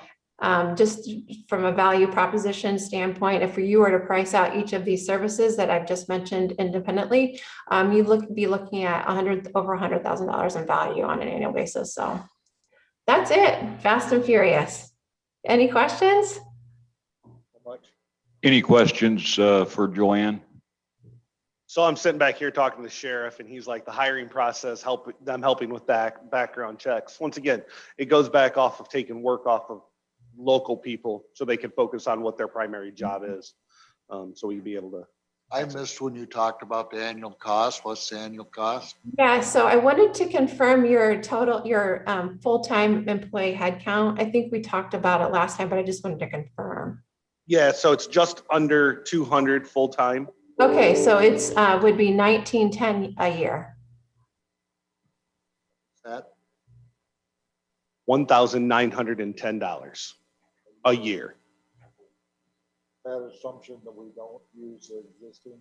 just from a value proposition standpoint, if you were to price out each of these services that I've just mentioned independently, you'd be looking at over $100,000 in value on an annual basis. So that's it. Fast and furious. Any questions? Any questions for Joanne? So I'm sitting back here talking to the sheriff, and he's like, the hiring process, helping with background checks. Once again, it goes back off of taking work off of local people so they can focus on what their primary job is. So we'd be able to. I missed when you talked about the annual cost. What's the annual cost? Yeah, so I wanted to confirm your full-time employee headcount. I think we talked about it last time, but I just wanted to confirm. Yeah, so it's just under 200 full-time. Okay, so it's would be $19.10 a year. That $1,910 a year. that assumption that we don't use the existing.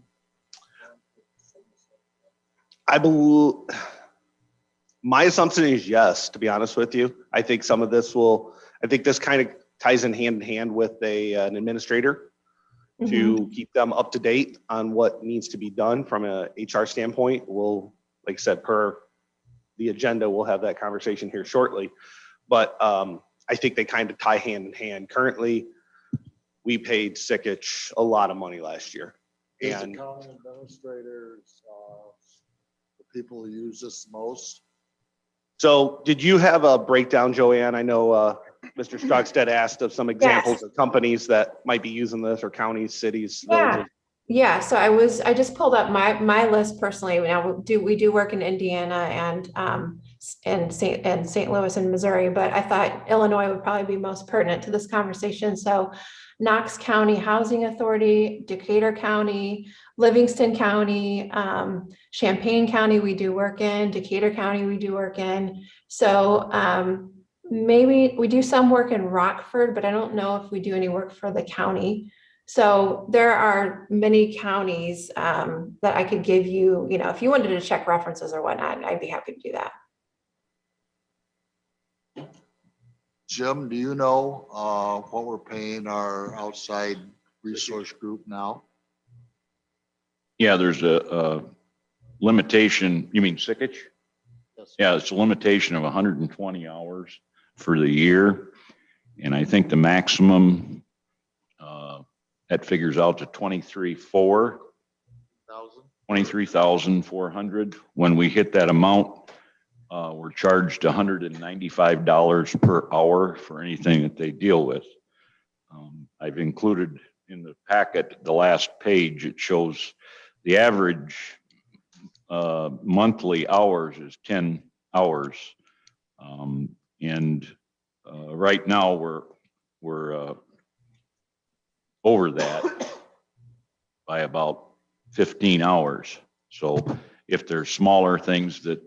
I believe my assumption is yes, to be honest with you. I think some of this I think this kind of ties in hand with an administrator to keep them up to date on what needs to be done from a HR standpoint. We'll, like I said, per the agenda, we'll have that conversation here shortly. But I think they kind of tie hand in hand. Currently, we paid Sickich a lot of money last year. Is And the county administrators, the people who use this most? so did you have a breakdown, Joanne? I know Mr. Strugstead asked of some examples of companies that might be using this, or counties, cities, Yeah. villages. Yeah, so I just pulled up my list personally. Now, we do work in Indiana and St. Louis and Missouri, but I thought Illinois would probably be most pertinent to this conversation. So Knox County Housing Authority, Decatur County, Livingston County, Champaign County, we do work in, Decatur County, we do work in. So maybe we do some work in Rockford, but I don't know if we do any work for the county. So there are many counties that I could give you, if you wanted to check references or whatnot, I'd be happy to do that. Jim, do you know what we're paying our outside resource group now? Yeah, there's a limitation. You mean sickage? Yes. Yeah, it's a limitation of 120 hours for the year. And I think the maximum, that figures out to 23,400. When we hit that amount, we're charged $195 per hour for anything that they deal with. I've included in the packet, the last page, it shows the average monthly hours is 10 hours. And right now we're over that by about 15 hours. So if there's smaller things that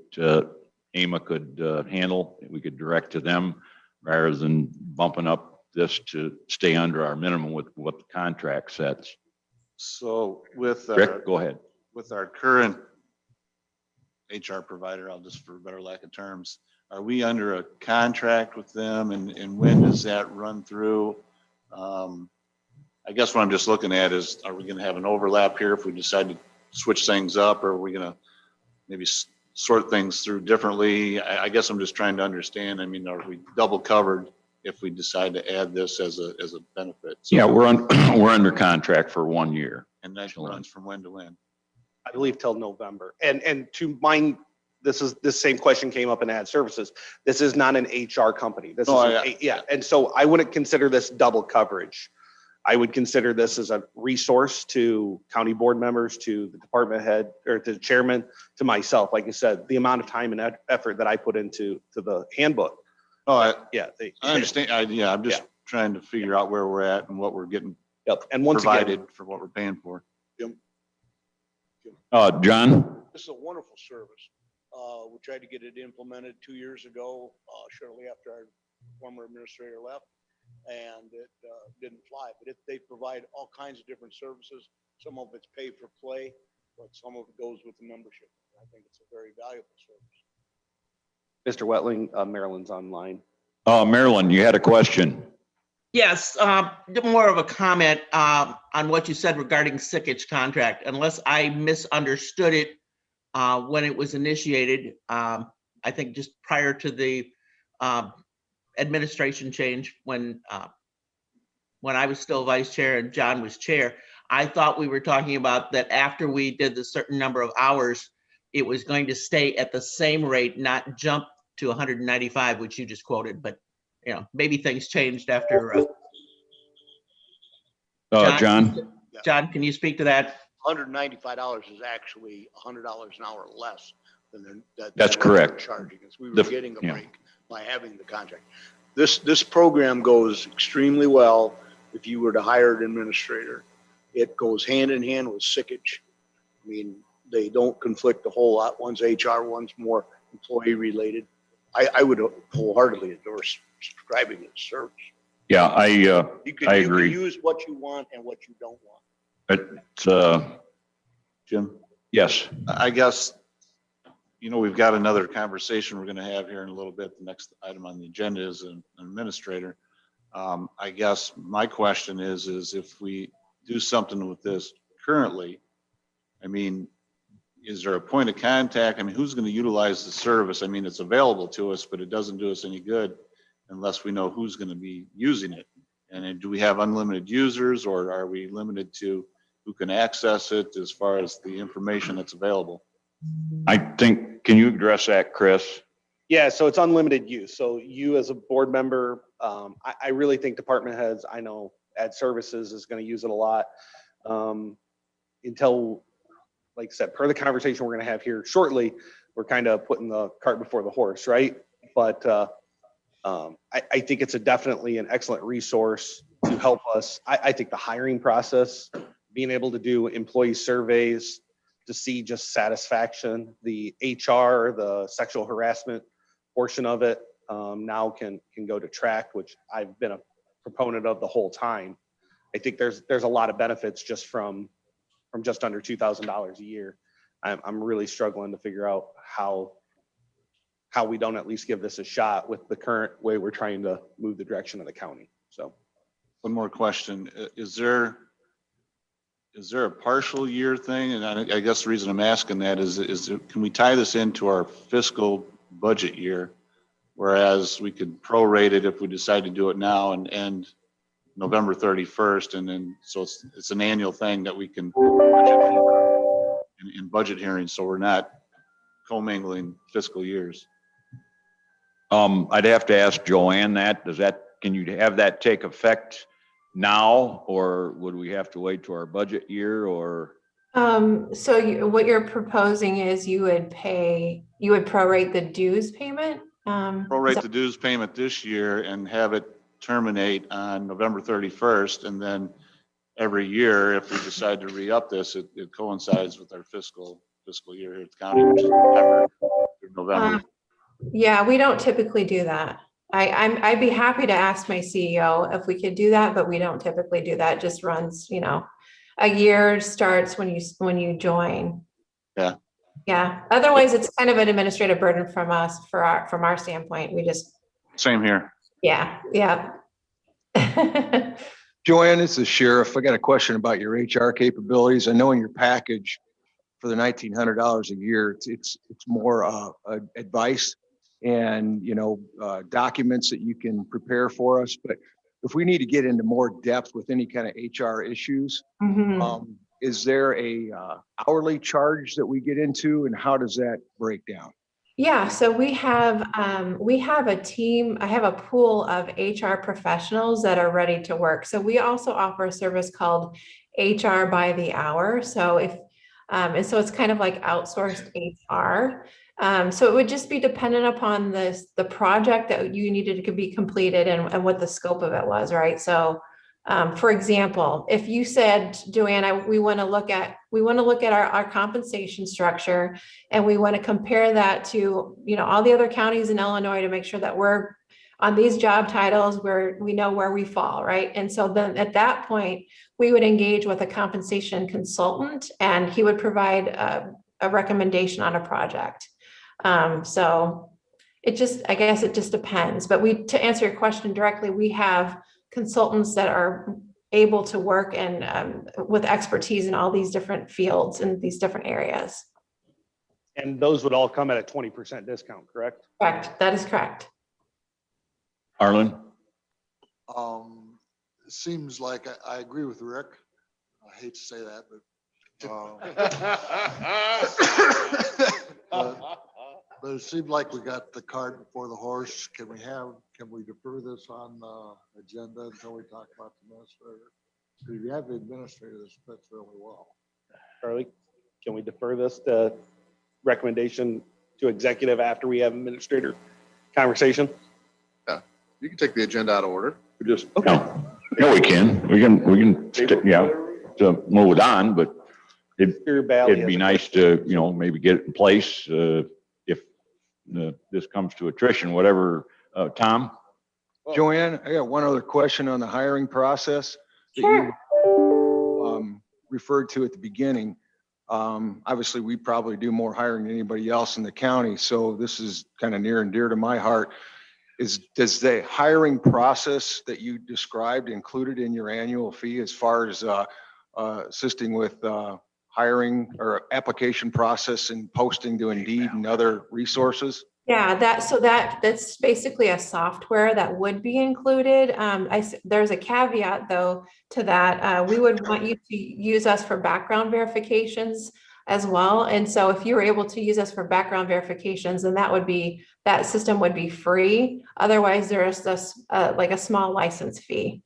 AMA could handle, we could direct to them rather than bumping up this to stay under our minimum with what the contract sets. So with Rick, go ahead. with our current HR provider, I'll just for better lack of terms, are we under a contract with them and when does that run through? I guess what I'm just looking at is, are we going to have an overlap here if we decide to switch things up, or are we going to maybe sort things through differently? I guess I'm just trying to understand. I mean, are we double covered if we decide to add this as a benefit? So, Yeah, we're under contract for 1 year. and that runs from when to when? I believe till November. And to mind, this same question came up in ad services. This is not an HR company. This is yeah. And so I wouldn't consider this double coverage. I would consider this as a resource to county board members, to the department head, or to the chairman, to myself. Like I said, the amount of time and effort that I put into the handbook. Oh, I understand. I'm just trying to figure out where we're at and what we're getting and once provided again, for what we're paying for. John? This is a wonderful service. We tried to get it implemented 2 years ago, shortly after our former administrator left, and it didn't fly. But they provide all kinds of different services. Some of it's pay for play, but some of it goes with the membership. I think it's a very valuable service. Mr. Wetling, Maryland's online. Marilyn, you had a question. Yes, more of a comment on what you said regarding sickage contract. Unless I misunderstood it when it was initiated, I think just prior to the administration change, when I was still vice chair and John was chair, I thought we were talking about that after we did the certain number of hours, it was going to stay at the same rate, not jump to 195, which you just quoted. But maybe things changed after. John? John, can you speak to that? $195 is actually $100 an hour less than That's correct. Charging us. We were getting a break by having the contract. This program goes extremely well if you were to hire an administrator. It goes hand in hand with sickage. I mean, they don't conflict a whole lot. One's HR, one's more employee related. I would wholeheartedly endorse subscribing to the service. Yeah, I You agree. can use what you want and what you don't want. It's, Jim? Yes. I guess, we've got another conversation we're going to have here in a little bit. The next item on the agenda is an administrator. I guess my question is if we do something with this currently, I mean, is there a point of contact? I mean, who's going to utilize the service? I mean, it's available to us, but it doesn't do us any good unless we know who's going to be using it. And then do we have unlimited users, or are we limited to who can access it as far as the information that's available? I think, can you address that, Chris? Yeah, so it's unlimited use. So you as a board member, I really think department heads, I know ad services is going to use it a lot. until, like I said, per the conversation we're going to have here shortly, we're kind of putting the cart before the horse, right? But I think it's definitely an excellent resource to help us. I think the hiring process, being able to do employee surveys to see just satisfaction, the HR, the sexual harassment portion of it now can go to track, which I've been a proponent of the whole time. I think there's a lot of benefits just from just under $2,000 a year. I'm really struggling to figure out how we don't at least give this a shot with the current way we're trying to move the direction of the county. So One more question. Is there a partial year thing? And I guess the reason I'm asking that is can we tie this into our fiscal budget year? Whereas we could prorate it if we decide to do it now and end November 31st. And then, so it's an annual thing that we can budget for in budget hearings. So we're not commingling fiscal years. I'd have to ask Joanne that. Can you have that take effect now, or would we have to wait to our budget year, or? What you're proposing is you would prorate the dues payment? Prorate the dues payment this year and have it terminate on November 31st. And then every year, if we decide to re-up this, it coincides with our fiscal year here at the county, which is September through November. Yeah, we don't typically do that. I'd be happy to ask my CEO if we could do that, but we don't typically do that. It just runs, a year starts when you join. Yeah. Yeah. Otherwise, it's kind of an administrative burden from us from our standpoint. We just. Same here. Yeah. Yeah. Joanne, this is Sheriff. I got a question about your HR capabilities. I know in your package for the $1,900 a year, it's more advice and documents that you can prepare for us. But if we need to get into more depth with any kind of HR issues, is there a hourly charge that we get into, and how does that break down? Yeah, so we have a team. I have a pool of HR professionals that are ready to work. So we also offer a service called HR by the hour. So and so it's kind of like outsourced HR. So it would just be dependent upon the project that you needed to be completed and what the scope of it was, right? So for example, if you said, Joanne, we want to look at our compensation structure, and we want to compare that to, all the other counties in Illinois to make sure that we're on these job titles where we know where we fall, right? And so then at that point, we would engage with a compensation consultant, and he would provide a recommendation on a project. So I guess it just depends. But to answer your question directly, we have consultants that are able to work and with expertise in all these different fields and these different areas. And those would all come at a 20% discount, correct? Correct. That is correct. Arlen? It seems like I agree with Rick. I hate to say that, but it seemed like we got the cart before the horse. Can we defer this on the agenda until we talk about the administrator? Because you have the administrator that fits really well. Charlie, can we defer this to recommendation to executive after we have administrator conversation? Yeah, you can take the agenda out of order. We just, no, we can to move it on, but it'd be nice to, maybe get it in place if this comes to attrition, whatever. Tom? Joanne, I got one other question on the hiring process that Sure. you referred to at the beginning. Obviously, we probably do more hiring than anybody else in the county, so this is kind of near and dear to my heart. Does the hiring process that you described included in your annual fee as far as assisting with hiring or application process and posting to Indeed and other resources? Yeah, that's basically a software that would be included. There's a caveat though to that. We would want you to use us for background verifications as well. And so if you were able to use us for background verifications, then that system would be free. Otherwise, there's this like a small license fee.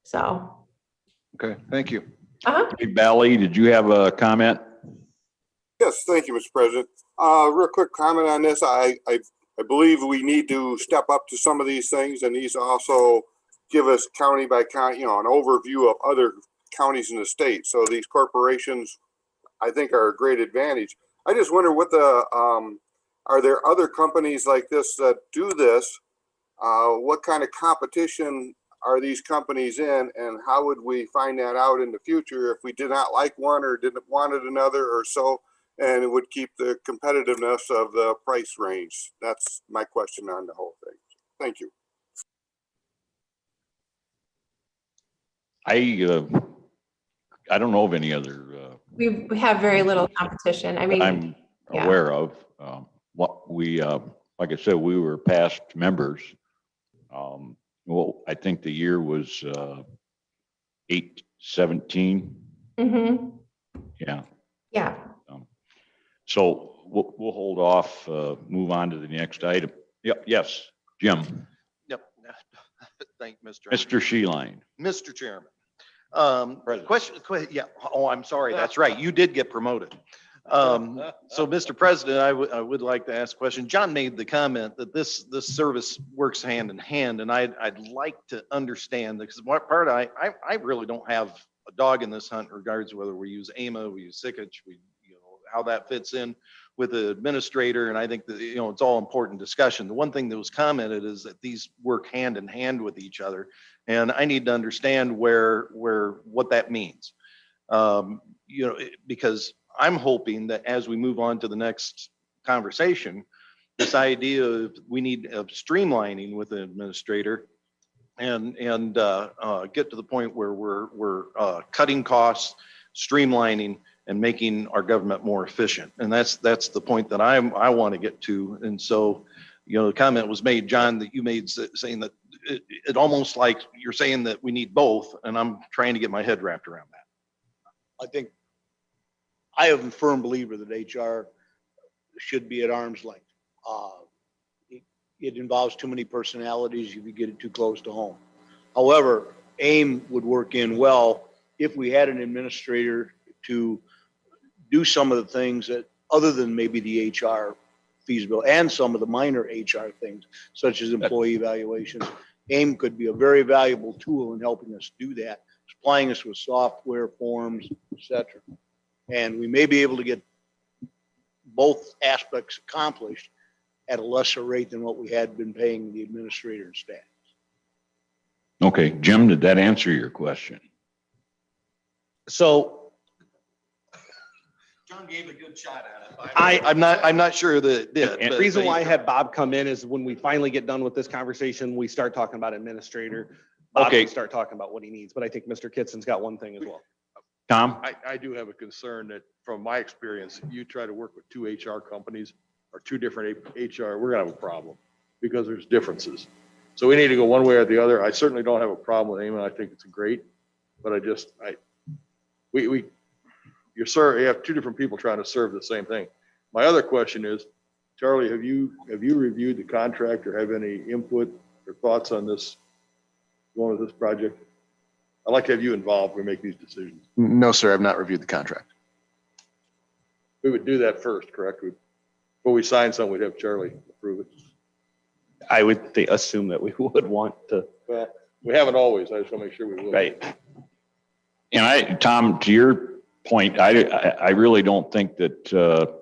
So. Okay, thank you. Hey, Bally, did you have a comment? Yes, thank you, Mr. President. Real quick comment on this. I believe we need to step up to some of these things, and these also give us county by county, an overview of other counties in the state. So these corporations, I think, are a great advantage. I just wonder what are there other companies like this that do this? What kind of competition are these companies in, and how would we find that out in the future if we did not like one or didn't wanted another or so, and it would keep the competitiveness of the price range? That's my question on the whole thing. Thank you. I don't know of any other We have very little competition. I mean, I'm yeah. aware of. What we, like I said, we were past members. Well, I think the year was 8/17. Mm-hmm. Yeah. Yeah. So we'll hold off, move on to the next item. Yep. Yes, Jim. Yep. Thank you, Mr. Mr. Sheeline. Mr. Chairman. President. Question, yeah. Oh, I'm sorry. That's right. You did get promoted. So, Mr. President, I would like to ask a question. John made the comment that this service works hand in hand, and I'd like to understand, because what part I really don't have a dog in this hunt in regards to whether we use AMA, we use Sikich, how that fits in with the administrator, and I think that it's all important discussion. The one thing that was commented is that these work hand in hand with each other, and I need to understand what that means. Because I'm hoping that as we move on to the next conversation, this idea of we need streamlining with the administrator and get to the point where we're cutting costs, streamlining, and making our government more efficient. And that's the point that I want to get to. And so, the comment was made, John, that you made saying that it almost like you're saying that we need both, and I'm trying to get my head wrapped around that. I think I am a firm believer that HR should be at arm's length. It involves too many personalities if you get it too close to home. However, AIM would work in well if we had an administrator to do some of the things that, other than maybe the HR feasibility and some of the minor HR things, such as employee evaluations. AIM could be a very valuable tool in helping us do that, supplying us with software, forms, etc. And we may be able to get both aspects accomplished at a lesser rate than what we had been paying the administrator and staff. Okay, Jim, did that answer your question? So John gave a good shot at it. I'm not sure that it did. The reason why I had Bob come in is when we finally get done with this conversation, we start talking about administrator. Bob Okay. can start talking about what he needs, but I think Mr. Kitsen's got one thing as well. Tom? I do have a concern that from my experience, you try to work with two HR companies or two different HR, we're gonna have a problem because there's differences. So we need to go one way or the other. I certainly don't have a problem with AIM, and I think it's great, but you have two different people trying to serve the same thing. My other question is, Charlie, have you reviewed the contract or have any input or thoughts on this, going with this project? I'd like to have you involved when we make these decisions. No, sir, I've not reviewed the contract. We would do that first, correct? Before we sign something, we'd have Charlie approve it. I would assume that we would want to. Well, we haven't always. I just want to make sure we will. Right. And Tom, to your point, I really don't think that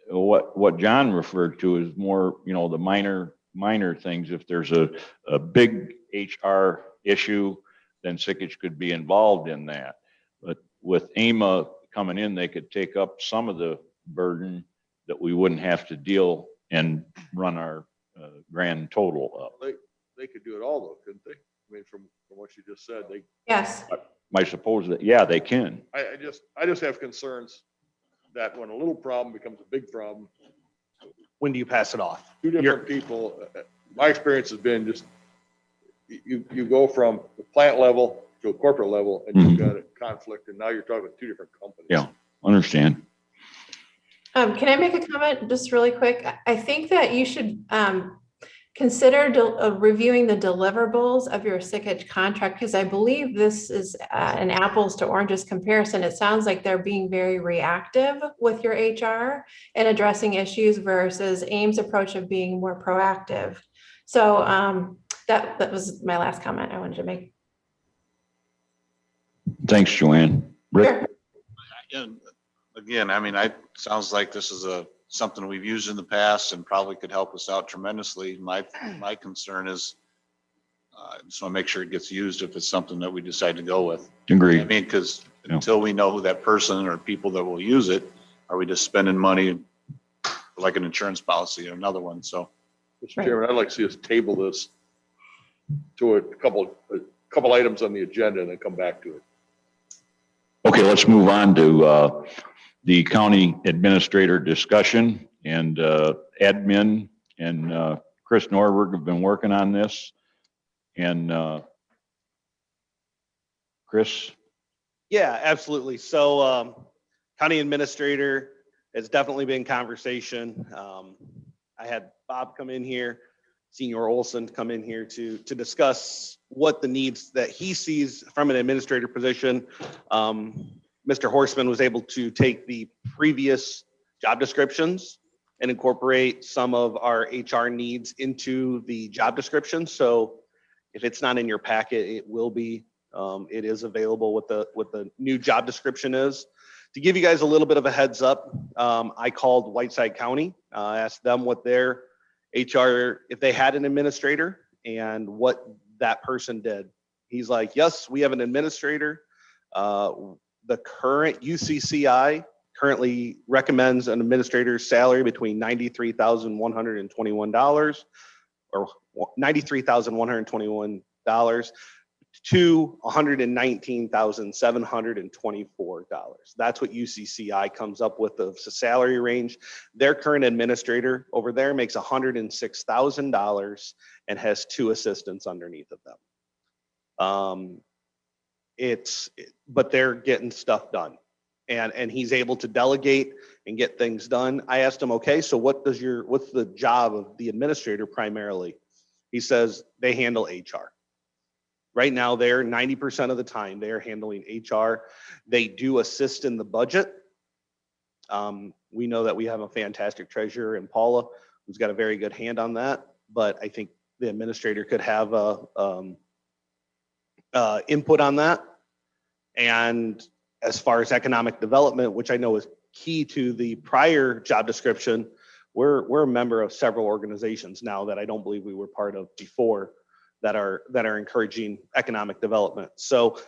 what John referred to is more, the minor things. If there's a big HR issue, then Sikich could be involved in that. But with AMA coming in, they could take up some of the burden that we wouldn't have to deal and run our grand total up. They could do it all though, couldn't they? I mean, from what you just said, Yes. I suppose that, yeah, they can. I just have concerns that when a little problem becomes a big problem. When do you pass it off? Two different people. My experience has been just you go from the plant level to a corporate level, and you've got a conflict, and now you're talking about two different companies. Yeah, understand. Can I make a comment just really quick? I think that you should consider reviewing the deliverables of your sickage contract, because I believe this is an apples to oranges comparison. It sounds like they're being very reactive with your HR and addressing issues versus AIM's approach of being more proactive. So that was my last comment I wanted to make. Thanks, Joanne. Rick? Sure. And again, I mean, sounds like this is something we've used in the past and probably could help us out tremendously. My concern is, just want to make sure it gets used if it's something that we decide to go with. Agreed. I mean, because until we know who that person or people that will use it, are we just spending money like an insurance policy or another one? So, Mr. Chairman, I'd like to see us table this to a couple items on the agenda and then come back to it. Okay, let's move on to the county administrator discussion, and admin and Chris Norberg have been working on this. And Chris? Yeah, absolutely. So county administrator has definitely been conversation. I had Bob come in here, Senior Olson come in here to discuss what the needs that he sees from an administrator position. Mr. Horseman was able to take the previous job descriptions and incorporate some of our HR needs into the job description. So if it's not in your packet, it will be. It is available what the new job description is. To give you guys a little bit of a heads up, I called Whiteside County, asked them what their HR, if they had an administrator and what that person did. He's like, yes, we have an administrator. The current UCCI currently recommends an administrator's salary between $93,121 or $93,121 to $119,724. That's what UCCI comes up with the salary range. Their current administrator over there makes $106,000 and has 2 assistants underneath of them. But they're getting stuff done, and he's able to delegate and get things done. I asked him, okay, so what's the job of the administrator primarily? He says they handle HR. Right now, they're 90% of the time they're handling HR. They do assist in the budget. We know that we have a fantastic treasurer in Paula, who's got a very good hand on that. But I think the administrator could have input on that. And as far as economic development, which I know is key to the prior job description, we're a member of several organizations now that I don't believe we were part of before that are encouraging economic development. So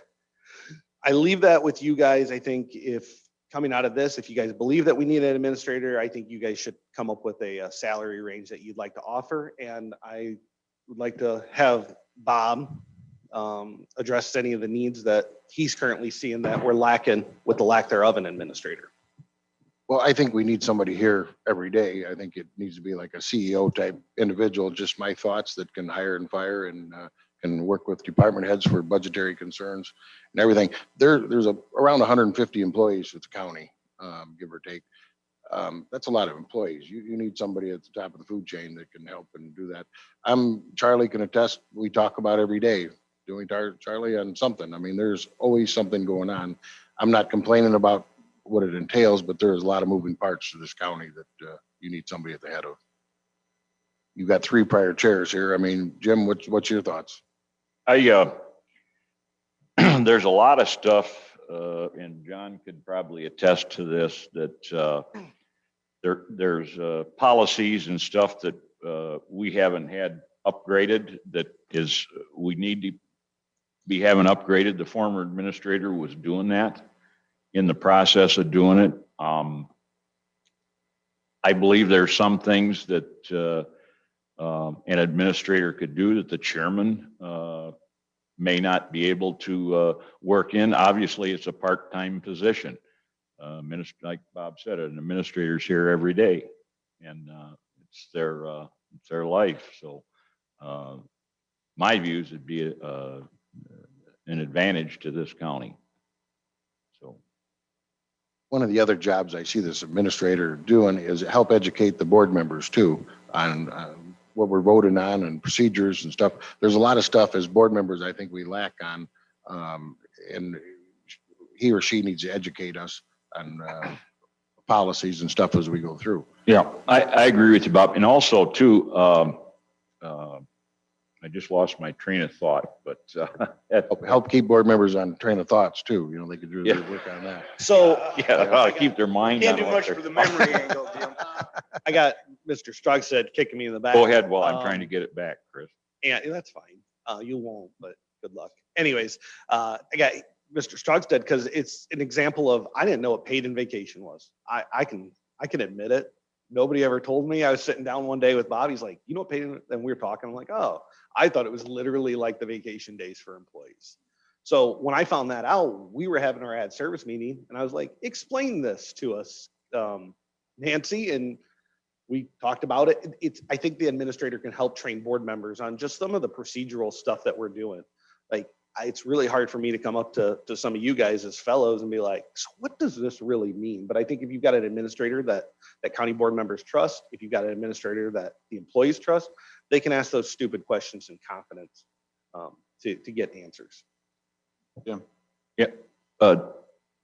I leave that with you guys. I think if coming out of this, if you guys believe that we need an administrator, I think you guys should come up with a salary range that you'd like to offer. And I would like to have Bob address any of the needs that he's currently seeing that we're lacking with the lack thereof an administrator. Well, I think we need somebody here every day. I think it needs to be like a CEO type individual, just my thoughts, that can hire and fire and can work with department heads for budgetary concerns and everything. There's around 150 employees at the county, give or take. That's a lot of employees. You need somebody at the top of the food chain that can help and do that. Charlie can attest, we talk about every day, doing Charlie on something. I mean, there's always something going on. I'm not complaining about what it entails, but there's a lot of moving parts to this county that you need somebody at the head of. You've got 3 prior chairs here. I mean, Jim, what's your thoughts? There's a lot of stuff, and John could probably attest to this, that there's policies and stuff that we haven't had upgraded that we need to be having upgraded. The former administrator was doing that, in the process of doing it. I believe there's some things that an administrator could do that the chairman may not be able to work in. Obviously, it's a part-time position. Like Bob said, an administrator's here every day, and it's their life. So my views would be an advantage to this county. So one of the other jobs I see this administrator doing is help educate the board members too on what we're voting on and procedures and stuff. There's a lot of stuff as board members I think we lack on, and he or she needs to educate us on policies and stuff as we go through. Yeah, I agree with you, Bob. And also too, I just lost my train of thought, but help keep board members on train of thoughts too. You know, they could do their work on that. So yeah, keep their mind can't on do what much they're- for the memory angle, Jim. I got Mr. Strugstead kicking me in the back. Go ahead while I'm trying to get it back, Chris. Yeah, that's fine. You won't, but good luck. Anyways, I got Mr. Strugstead because it's an example of I didn't know what paid in vacation was. I can admit it. Nobody ever told me. I was sitting down one day with Bob. He's like, you know what paid in, and we were talking. I'm like, oh, I thought it was literally like the vacation days for employees. So when I found that out, we were having our ad service meeting, and I was like, explain this to us, Nancy, and we talked about it. I think the administrator can help train board members on just some of the procedural stuff that we're doing. Like, it's really hard for me to come up to some of you guys as fellows and be like, so what does this really mean? But I think if you've got an administrator that county board members trust, if you've got an administrator that the employees trust, they can ask those stupid questions in confidence to get answers. Yeah. Yeah.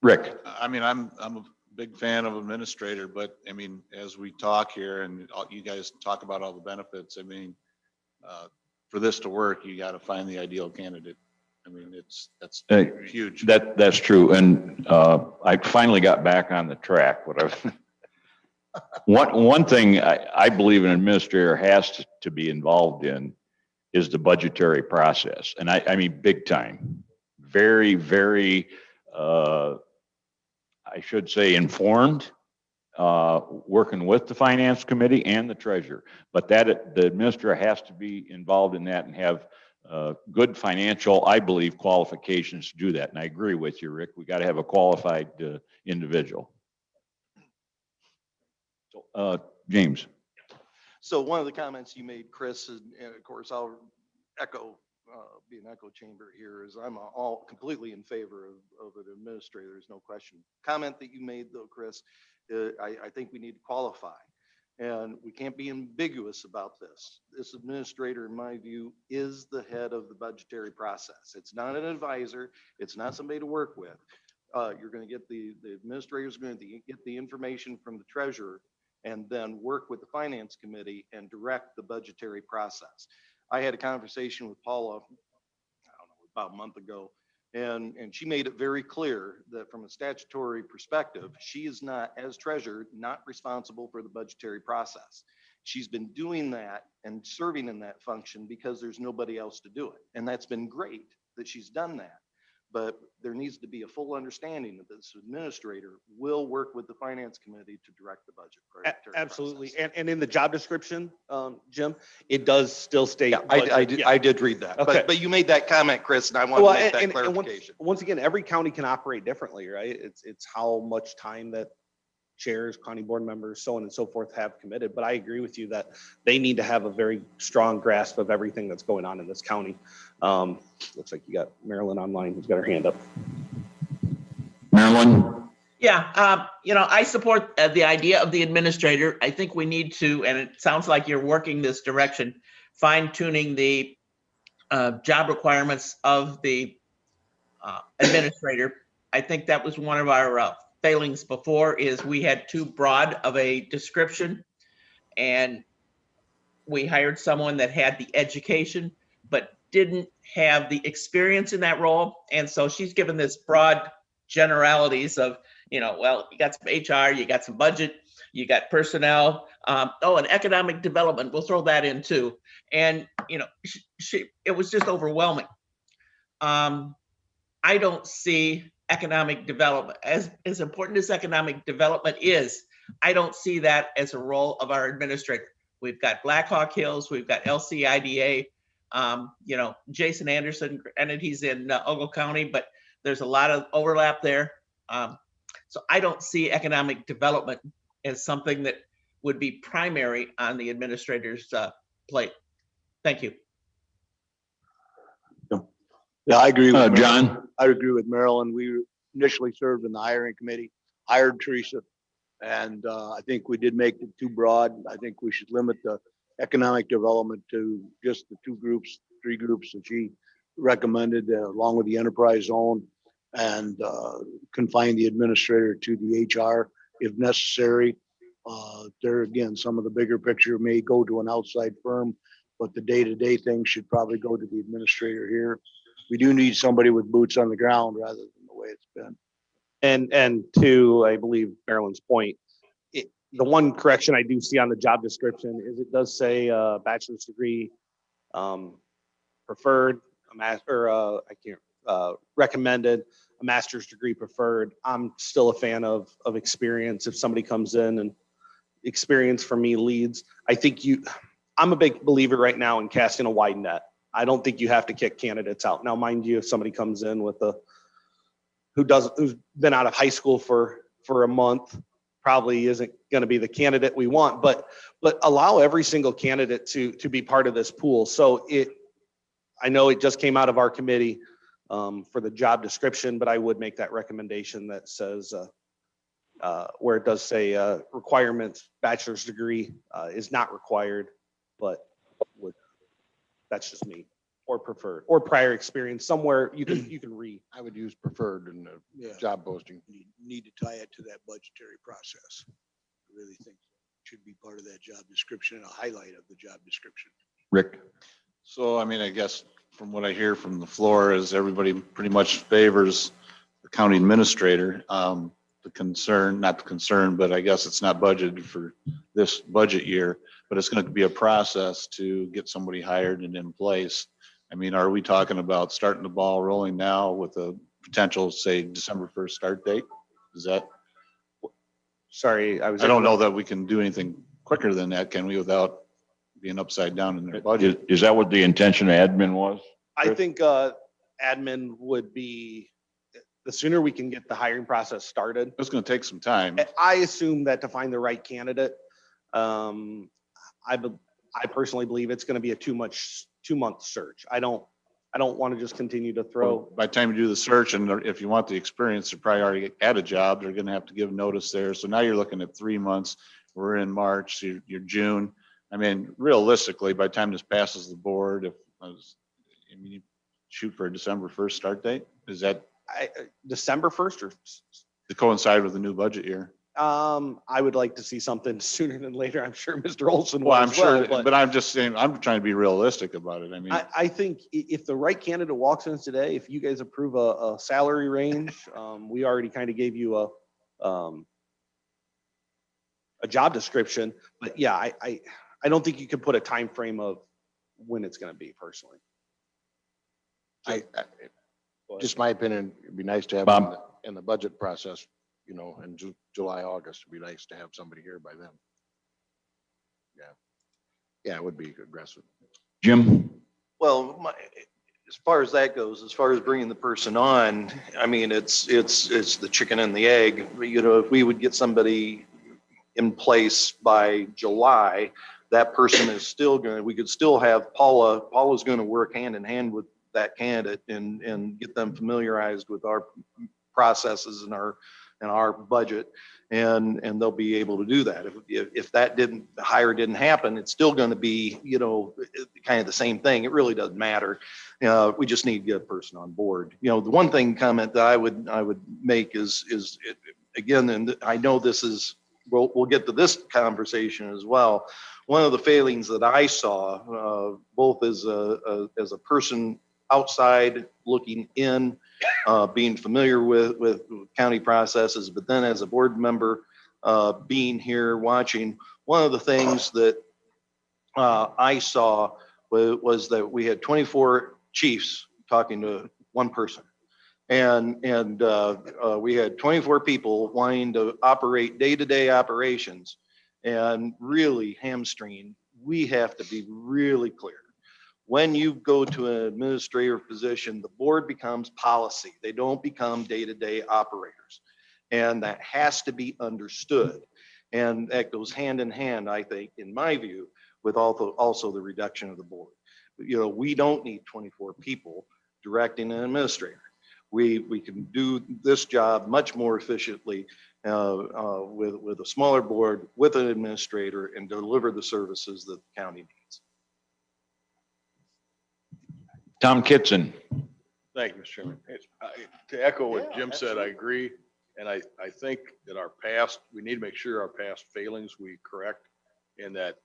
Rick. I mean, I'm a big fan of administrator, but I mean, as we talk here and you guys talk about all the benefits, I mean, for this to work, you got to find the ideal candidate. I mean, that's huge. That's true. And I finally got back on the track. One thing I believe an administrator has to be involved in is the budgetary process. And I mean, big time, very, very, I should say informed, working with the finance committee and the treasurer. But that the administrator has to be involved in that and have good financial, I believe, qualifications to do that. And I agree with you, Rick. We got to have a qualified individual. James. So one of the comments you made, Chris, and of course I'll echo, be an echo chamber here, is I'm all completely in favor of an administrator. There's no question. Comment that you made though, Chris, I think we need to qualify. And we can't be ambiguous about this. This administrator, in my view, is the head of the budgetary process. It's not an advisor. It's not somebody to work with. You're going to get the administrator's going to get the information from the treasurer and then work with the finance committee and direct the budgetary process. I had a conversation with Paula, I don't know, about a month ago, and she made it very clear that from a statutory perspective, she is not, as treasurer, not responsible for the budgetary process. She's been doing that and serving in that function because there's nobody else to do it. And that's been great that she's done that. But there needs to be a full understanding that this administrator will work with the finance committee to direct the budget. Absolutely. And in the job description, Jim, it does still state. Yeah, I did read that. Okay. But you made that comment, Chris, and I wanted to make that clarification. Once again, every county can operate differently, right? It's how much time that chairs, county board members, so on and so forth have committed. But I agree with you that they need to have a very strong grasp of everything that's going on in this county. Looks like you got Marilyn online who's got her hand up. Marilyn? Yeah, I support the idea of the administrator. I think we need to, and it sounds like you're working this direction, fine tuning the job requirements of the administrator. I think that was one of our failings before, is we had too broad of a description, and we hired someone that had the education but didn't have the experience in that role. And so she's given this broad generalities of, well, you got some HR, you got some budget, you got personnel, and economic development, we'll throw that in too. And, it was just overwhelming. I don't see economic development, as important as economic development is, I don't see that as a role of our administrator. We've got Blackhawk Hills, we've got LCIDA, Jason Anderson, and he's in Ogle County, but there's a lot of overlap there. So I don't see economic development as something that would be primary on the administrator's plate. Thank you. Yeah, I agree with John. I agree with Marilyn. We initially served in the hiring committee, hired Teresa, and I think we did make it too broad. I think we should limit the economic development to just the 3 groups that she recommended, along with the enterprise zone, and confine the administrator to the HR if necessary. There again, some of the bigger picture may go to an outside firm, but the day-to-day things should probably go to the administrator here. We do need somebody with boots on the ground rather than the way it's been. And to, I believe, Marilyn's point, the one correction I do see on the job description is it does say bachelor's degree preferred, recommended, a master's degree preferred. I'm still a fan of experience. If somebody comes in and experience for me leads, I'm a big believer right now in casting a wide net. I don't think you have to kick candidates out. Now, mind you, if somebody comes in with who's been out of high school for a month, probably isn't going to be the candidate we want, but allow every single candidate to be part of this pool. So I know it just came out of our committee for the job description, but I would make that recommendation that says where it does say requirements, bachelor's degree is not required, but that's just me, or preferred, or prior experience somewhere you can read. I would use preferred in the job posting. You need to tie it to that budgetary process. I really think it should be part of that job description and a highlight of the job description. Rick? So, I mean, I guess from what I hear from the floor is everybody pretty much favors the county administrator. The concern, not the concern, but I guess it's not budgeted for this budget year, but it's going to be a process to get somebody hired and in place. I mean, are we talking about starting the ball rolling now with a potential, say, December 1st start date? Is that? Sorry, I don't know that we can do anything quicker than that, can we, without being upside down in their budget? Is that what the intention of admin was? I think admin would be, the sooner we can get the hiring process started. It's going to take some time. I assume that to find the right candidate, I personally believe it's going to be a 2-month search. I don't want to just continue to throw. By the time you do the search, and if you want the experience, they're probably already at a job, they're going to have to give notice there. So now you're looking at 3 months. We're in March, so you're June. I mean, realistically, by the time this passes the board, you shoot for a December 1st start date. Is that December 1st or to coincide with the new budget year? I would like to see something sooner than later. I'm sure Mr. Olson Well, will I'm as sure, well, but I'm just saying, I'm trying to be realistic about it. I mean, I think if the right candidate walks in today, if you guys approve a salary range, we already kind of gave you a job description, but yeah, I don't think you can put a time frame of when it's going to be personally. Just my opinion, it'd be nice to have Bob? in the budget process, in July, August, it'd be nice to have somebody here by then. Yeah, it would be aggressive. Jim? Well, as far as that goes, as far as bringing the person on, I mean, it's the chicken and the egg. If we would get somebody in place by July, that person is still we could still have Paula's going to work hand in hand with that candidate and get them familiarized with our processes and our budget, and they'll be able to do that. If the hire didn't happen, it's still going to be, kind of the same thing. It really doesn't matter. We just need to get a person on board. The one comment that I would make is again, and I know this is, we'll get to this conversation as well. One of the failings that I saw, both as a person outside looking in, being familiar with county processes, but then as a board member, being here watching, one of the things that I saw was that we had 24 chiefs talking to one person. And we had 24 people wanting to operate day-to-day operations and really hamstring. We have to be really clear. When you go to an administrative position, the board becomes policy. They don't become day-to-day operators. And that has to be understood. And that goes hand in hand, I think, in my view, with also the reduction of the board. We don't need 24 people directing an administrator. We can do this job much more efficiently with a smaller board, with an administrator, and deliver the services that the county needs. Tom Kitson. Thank you, Mr. Chairman. To echo what Jim said, I agree. And I think that our past, we need to make sure our past failings we correct. And that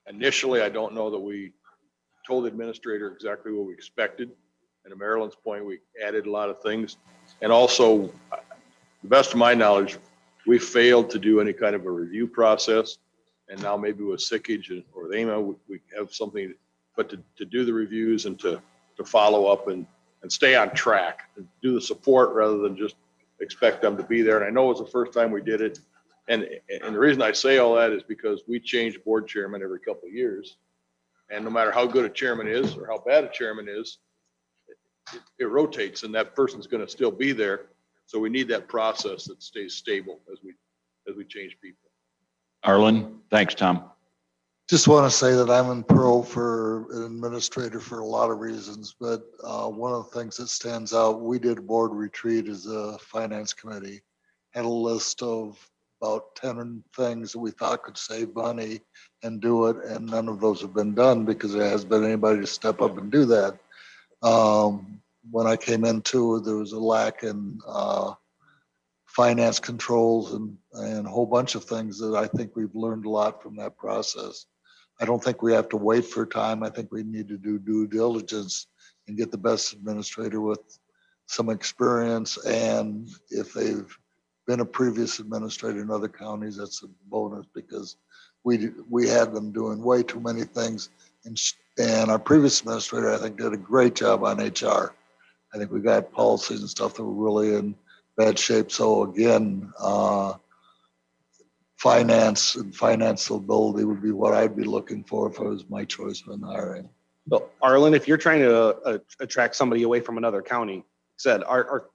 initially, I don't know that we told the administrator exactly what we expected. And to Marilyn's point, we added a lot of things. And also, the best of my knowledge, we failed to do any kind of a review process. And now maybe with Sickage or with AMA, we have something, but to do the reviews and to follow up and stay on track, and do the support rather than just expect them to be there. And I know it was the first time we did it. And the reason I say all that is because we change board chairman every couple of years. And no matter how good a chairman is or how bad a chairman is, it rotates and that person's going to still be there. So we need that process that stays stable as we change people. Arlen, thanks, Tom. Just want to say that I'm in pro for an administrator for a lot of reasons, but one of the things that stands out, we did a board retreat as a finance committee, had a list of about 10 things that we thought could save money and do it, and none of those have been done because there hasn't been anybody to step up and do that. When I came into it, there was a lack in finance controls and a whole bunch of things that I think we've learned a lot from that process. I don't think we have to wait for time. I think we need to do due diligence and get the best administrator with some experience. And if they've been a previous administrator in other counties, that's a bonus because we had them doing way too many things. And our previous administrator, I think, did a great job on HR. I think we got policies and stuff that were really in bad shape. So again, finance and financial ability would be what I'd be looking for if it was my choice when hiring. So Arlen, if you're trying to attract somebody away from another county, said our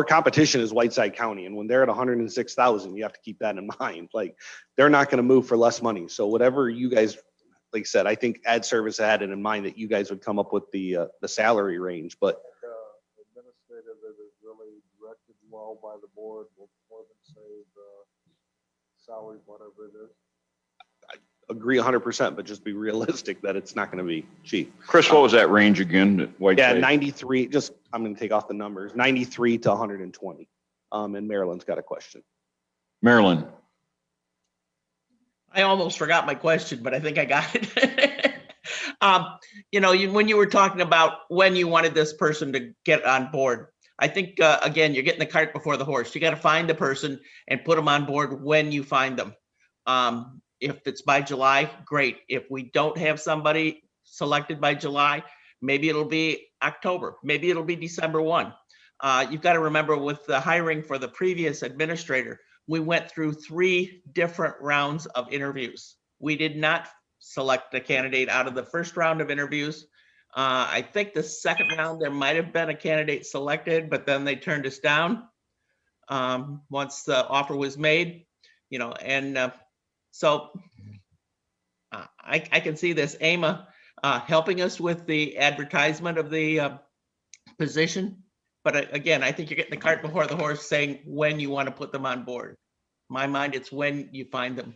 competition is Whiteside County, and when they're at 106,000, you have to keep that in mind. Like they're not going to move for less money. So whatever you guys, like I said, I think Ad Service had it in mind that you guys would come up with the salary range, but Administrator that is really directed well by the board will more than save salary, whatever it is. agree 100%, but just be realistic that it's not going to be cheap. Chris, what was that range again? Yeah, 93, just, I'm going to take off the numbers, 93 to 120. And Marilyn's got a question. Marilyn. I almost forgot my question, but I think I got it. When you were talking about when you wanted this person to get on board, I think, again, you're getting the cart before the horse. You got to find the person and put them on board when you find them. If it's by July, great. If we don't have somebody selected by July, maybe it'll be October. Maybe it'll be December 1. You've got to remember with the hiring for the previous administrator, we went through 3 different rounds of interviews. We did not select a candidate out of the first round of interviews. I think the second round, there might have been a candidate selected, but then they turned us down once the offer was made, so I can see this AMA helping us with the advertisement of the position. But again, I think you're getting the cart before the horse saying when you want to put them on board. In my mind, it's when you find them.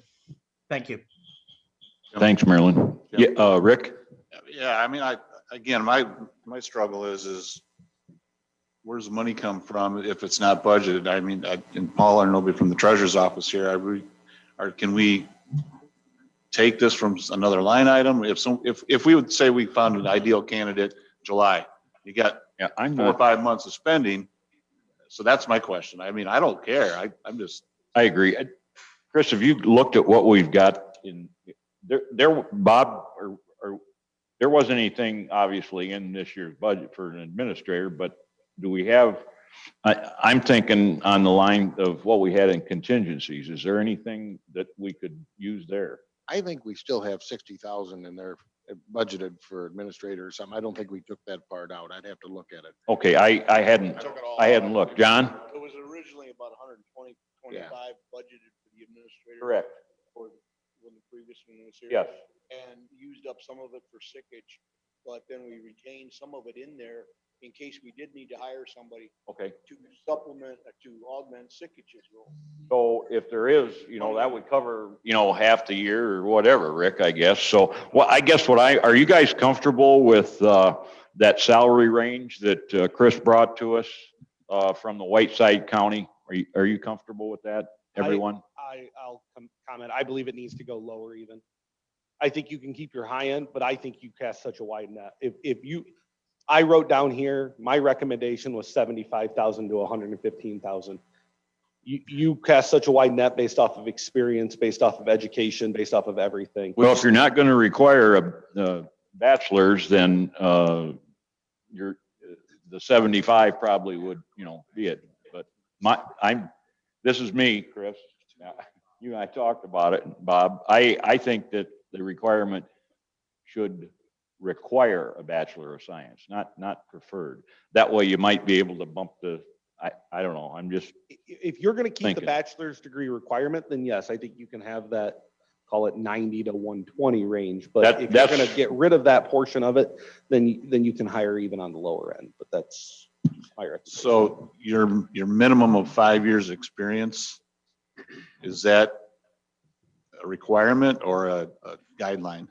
Thank you. Thanks, Marilyn. Yeah, Rick? Yeah, I mean, my struggle is where's the money come from if it's not budgeted? I mean, and Paul or nobody from the treasurer's office here, can we take this from another line item? If we would say we found an ideal candidate July, you got 4 or 5 months of spending. So that's my question. I mean, I don't care. I agree. Chris, have you looked at what we've got in there, Bob, or there wasn't anything obviously in this year's budget for an administrator, but do we have, I'm thinking on the line of what we had in contingencies. Is there anything that we could use there? I think we still have 60,000 in there budgeted for administrator or something. I don't think we took that part out. I'd have to look at it. Okay, I hadn't looked. John? It was originally about 120, 25 budgeted for the administrator. Correct. When the previous one was here. Yes. And used up some of it for sickage, but then we retained some of it in there in case we did need to hire somebody Okay. to supplement, to augment Sickich's role. So if there is, that would cover, half the year or whatever, Rick, I guess. So, well, I guess are you guys comfortable with, that salary range that, Chris brought to us, from the Whiteside County? Are you comfortable with that, everyone? I'll comment. I believe it needs to go lower even. I think you can keep your high end, but I think you cast such a wide net. I wrote down here, my recommendation was 75,000 to 115,000. You cast such a wide net based off of experience, based off of education, based off of everything. Well, if you're not going to require a bachelor's, then, the 75 probably would, be it. But this is me, Chris. Now, you and I talked about it, Bob. I think that the requirement should require a Bachelor of Science, not preferred. That way you might be able to bump I don't know. I'm just, if you're going to keep thinking. the bachelor's degree requirement, then yes, I think you can have that, call it 90 to 120 range. But if you're going to get rid of that portion of it, then you can hire even on the lower end. But that's higher. So your minimum of 5 years experience, is that a requirement or a guideline?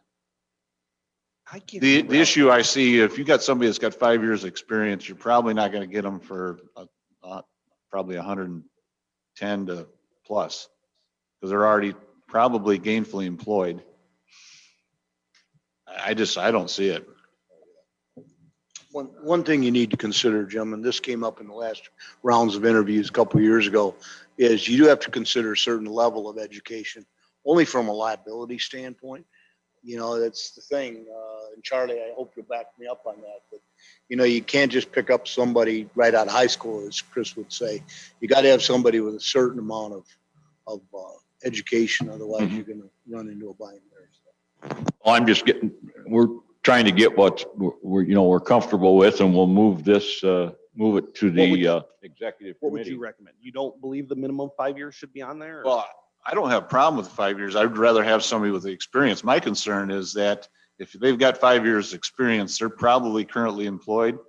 The issue I see, if you got somebody that's got 5 years experience, you're probably not going to get them for probably 110 to plus, because they're already probably gainfully employed. I don't see it. One thing you need to consider, Jim, and this came up in the last rounds of interviews a couple of years ago, is you do have to consider a certain level of education, only from a liability standpoint. That's the thing. And Charlie, I hope you'll back me up on that. But, you can't just pick up somebody right out of high school, as Chris would say. You got to have somebody with a certain amount of education. Otherwise, you're going to run into a bind there. well, we're trying to get what we're comfortable with, and we'll move it to the executive What would committee. you recommend? You don't believe the minimum 5 years should be on there? Or? Well, I don't have a problem with 5 years. I'd rather have somebody with the experience. My concern is that if they've got 5 years experience, they're probably currently employed.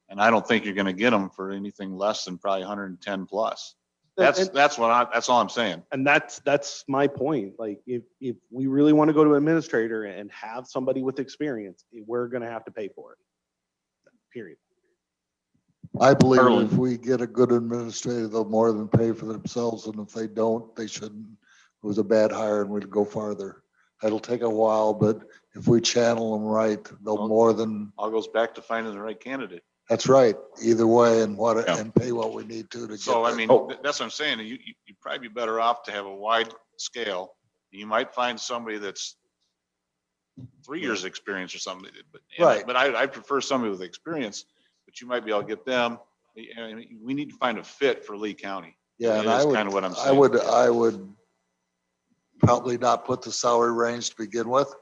And I don't think you're going to get them for anything less than probably 110 plus. That's all I'm saying. And that's my point. Like if we really want to go to administrator and have somebody with experience, we're going to have to pay for it. Period. I believe if we get a good administrator, they'll more than pay for themselves. And if they don't, they shouldn't. It was a bad hire and we'd go farther. It'll take a while, but if we channel them right, they'll more than. All goes back to finding the right candidate. That's right. Either way, and pay what we need to So, get. I mean, that's what I'm saying. You'd probably be better off to have a wide scale. You might find somebody that's 3 years experience or something. But I prefer somebody with experience, but you might be able to get them. We need to find a fit for Lee County. Yeah, and that's kind of what I'm saying. I would probably not put the salary range to begin with,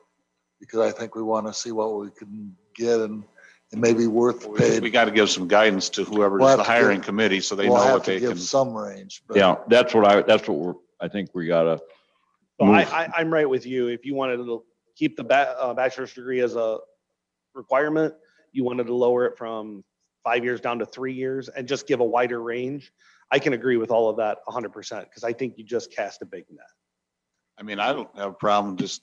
because I think we want to see what we can get and it may be worth paying. We got to give some guidance to whoever is the hiring committee so they know what they can. Give some range. But. Yeah, I think we gotta. So I'm right with you. If you wanted to keep the bachelor's degree as a requirement, you wanted to lower it from 5 years down to 3 years and just give a wider range. I can agree with all of that 100% because I think you just cast a big net. I mean, I don't have a problem just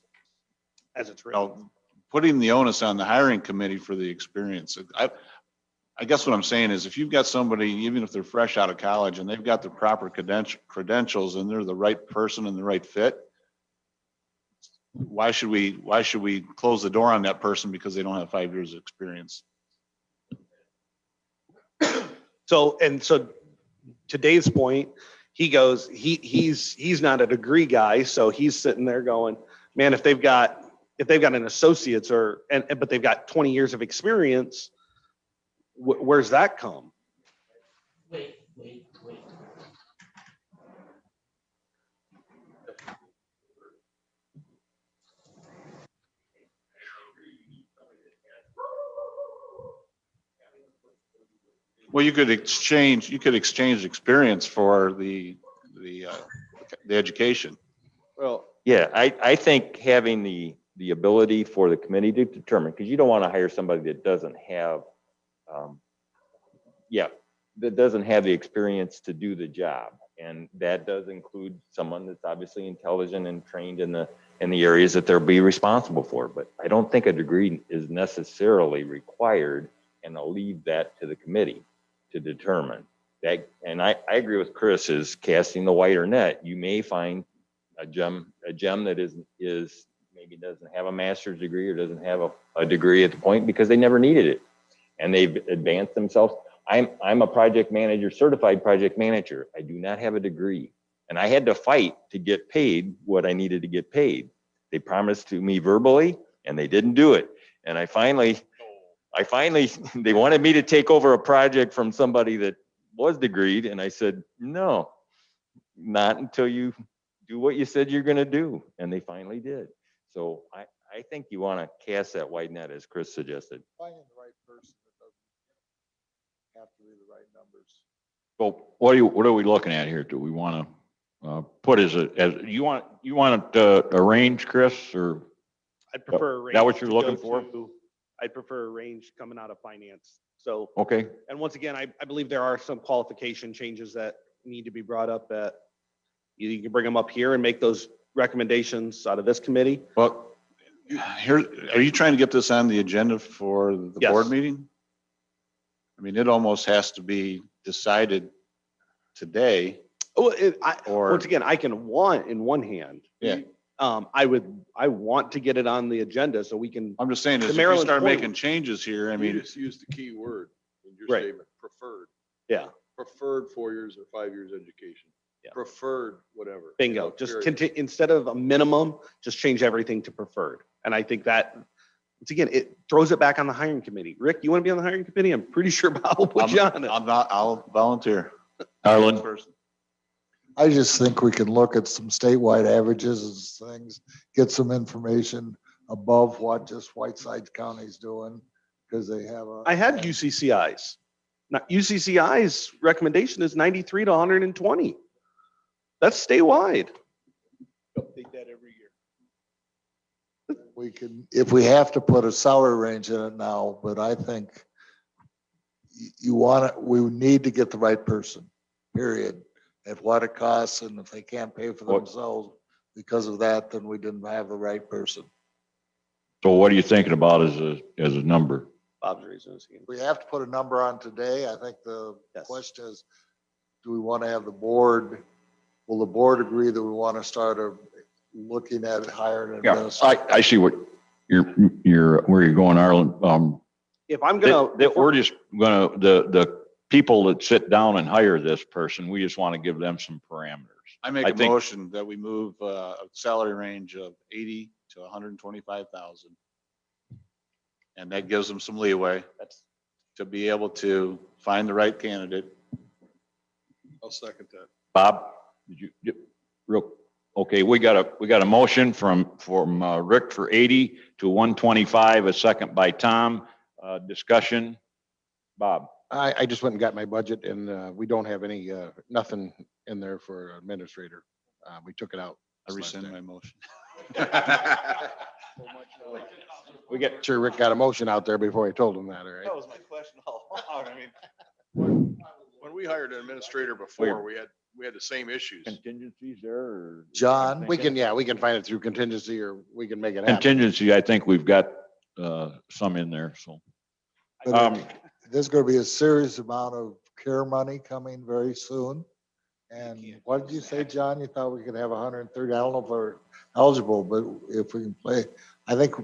as it's written. Putting the onus on the hiring committee for the experience. I guess what I'm saying is if you've got somebody, even if they're fresh out of college and they've got the proper credentials and they're the right person and the right fit, why should we close the door on that person because they don't have 5 years of experience? So to Dave's point, he goes, he's not a degree guy. So he's sitting there going, man, if they've got an associate's but they've got 20 years of experience, where's that come? Wait. Well, you could exchange experience for the education. Well, yeah, I think having the ability for the committee to determine, because you don't want to hire somebody that doesn't have yeah, that doesn't have the experience to do the job. And that does include someone that's obviously intelligent and trained in the areas that they'll be responsible for. But I don't think a degree is necessarily required, and I'll leave that to the committee to determine that. And I agree with Chris, is casting the wider net. You may find a gem that is maybe doesn't have a master's degree or doesn't have a degree at the point because they never needed it, and they've advanced themselves. I'm a project manager, certified project manager. I do not have a degree, and I had to fight to get paid what I needed to get paid. They promised to me verbally, and they didn't do it. And I finally, they wanted me to take over a project from somebody that was degreed, and I said, no, not until you do what you said you're going to do. And they finally did. So I think you want to cast that wide net, as Chris suggested. Finding the right person that doesn't have to be the right numbers. So what are we looking at here? Do we want to put as you want it arranged, Chris, or? I'd prefer a range. That what you're to looking go for? to- I'd prefer a range coming out of finance. So, Okay. and once again, I believe there are some qualification changes that need to be brought up that you can bring them up here and make those recommendations out of this committee. Well, here, are you trying to get this on the agenda for the Yes. board meeting? I mean, it almost has to be decided today. Oh, Or- once again, I can want in one hand. Yeah. I want to get it on the agenda so we can. I'm just saying, To is if you Marilyn's start point- making changes here, I You mean, just used the key word in your Right. statement, preferred. Yeah. Preferred 4 years or 5 years education. Yeah. Preferred, whatever. Bingo. Just period. instead of a minimum, just change everything to preferred. And I think that, once again, it throws it back on the hiring committee. Rick, you want to be on the hiring committee? I'm pretty sure Bob will put you on it. I'll volunteer. Arlen? Person. I just think we can look at some statewide averages and things, get some information above what just Whitesides County's doing, because they have a. I had UCCI's. Now, UCCI's recommendation is 93 to 120. That's statewide. Update that every year. We can, if we have to put a salary range in it now, but I think you want to, we need to get the right person, period, at what it costs, and if they can't pay for themselves because of that, then we didn't have the right person. So what are you thinking about as a number? Bob's raising his hand. We have to put a number on today. I think the Yes. question is, do we want to have the board, will the board agree that we want to start looking at hiring an Yeah, administrator? I see what where you're going, Arlen. If I'm gonna, We're just gonna, the people that sit down and hire this person, we just want to give them some parameters. I make I a think- motion that we move a salary range of 80 to 125,000. And that gives them some leeway to be able to find the right candidate. I'll second that. Bob, did you, okay, we got a motion from Rick for 80 to 125, a second by Tom. Discussion, Bob. I just went and got my budget and we don't have any, nothing in there for administrator. We took it out. I this last rescind time. my motion. We get sure Rick got a motion out there before I told him that, all right? that was my question all along. I mean, When we hired an administrator before, we had the same issues. Contingencies there, or? John? We can find it through contingency or we can make it happen. Contingency, I think we've got some in there, so. But there's going to be a serious amount of care money coming very soon. And what did you say, John? You thought we could have 130? I don't know if we're eligible, but if we can play, I think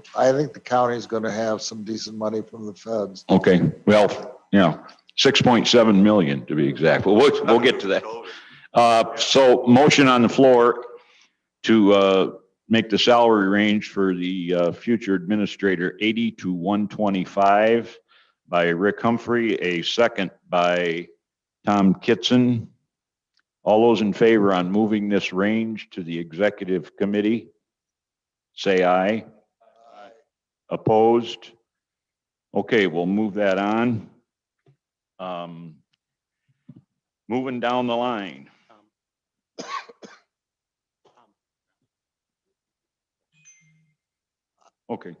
the county is going to have some decent money from the feds. Okay, well, 6.7 million to be exact. Well, we'll get to that. So motion on the floor to make the salary range for the future administrator 80 to 125 by Rick Humphrey, a second by Tom Kitson. All those in favor on moving this range to the executive committee, say aye. Aye. Opposed? Okay, we'll move that on. Moving down the line. Okay.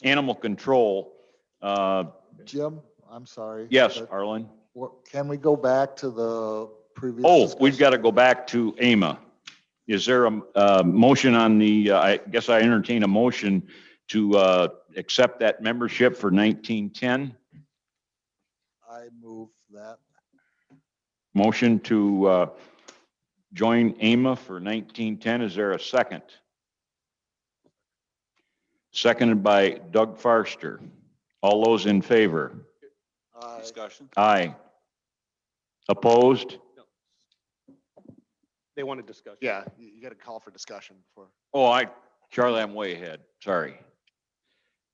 Animal control. Jim, I'm sorry. Yes, but Arlen. Can we go back to the previous? Oh, discussion? we've got to go back to AMA. Is there a motion on the, I guess I entertain a motion to accept that membership for 1910? I move that. Motion to join AMA for 1910. Is there a second? Seconded by Doug Farster. All those in favor? Discussion? Aye. Opposed? They want to discuss. Yeah, you got to call for discussion before. Oh, Charlie, I'm way ahead. Sorry.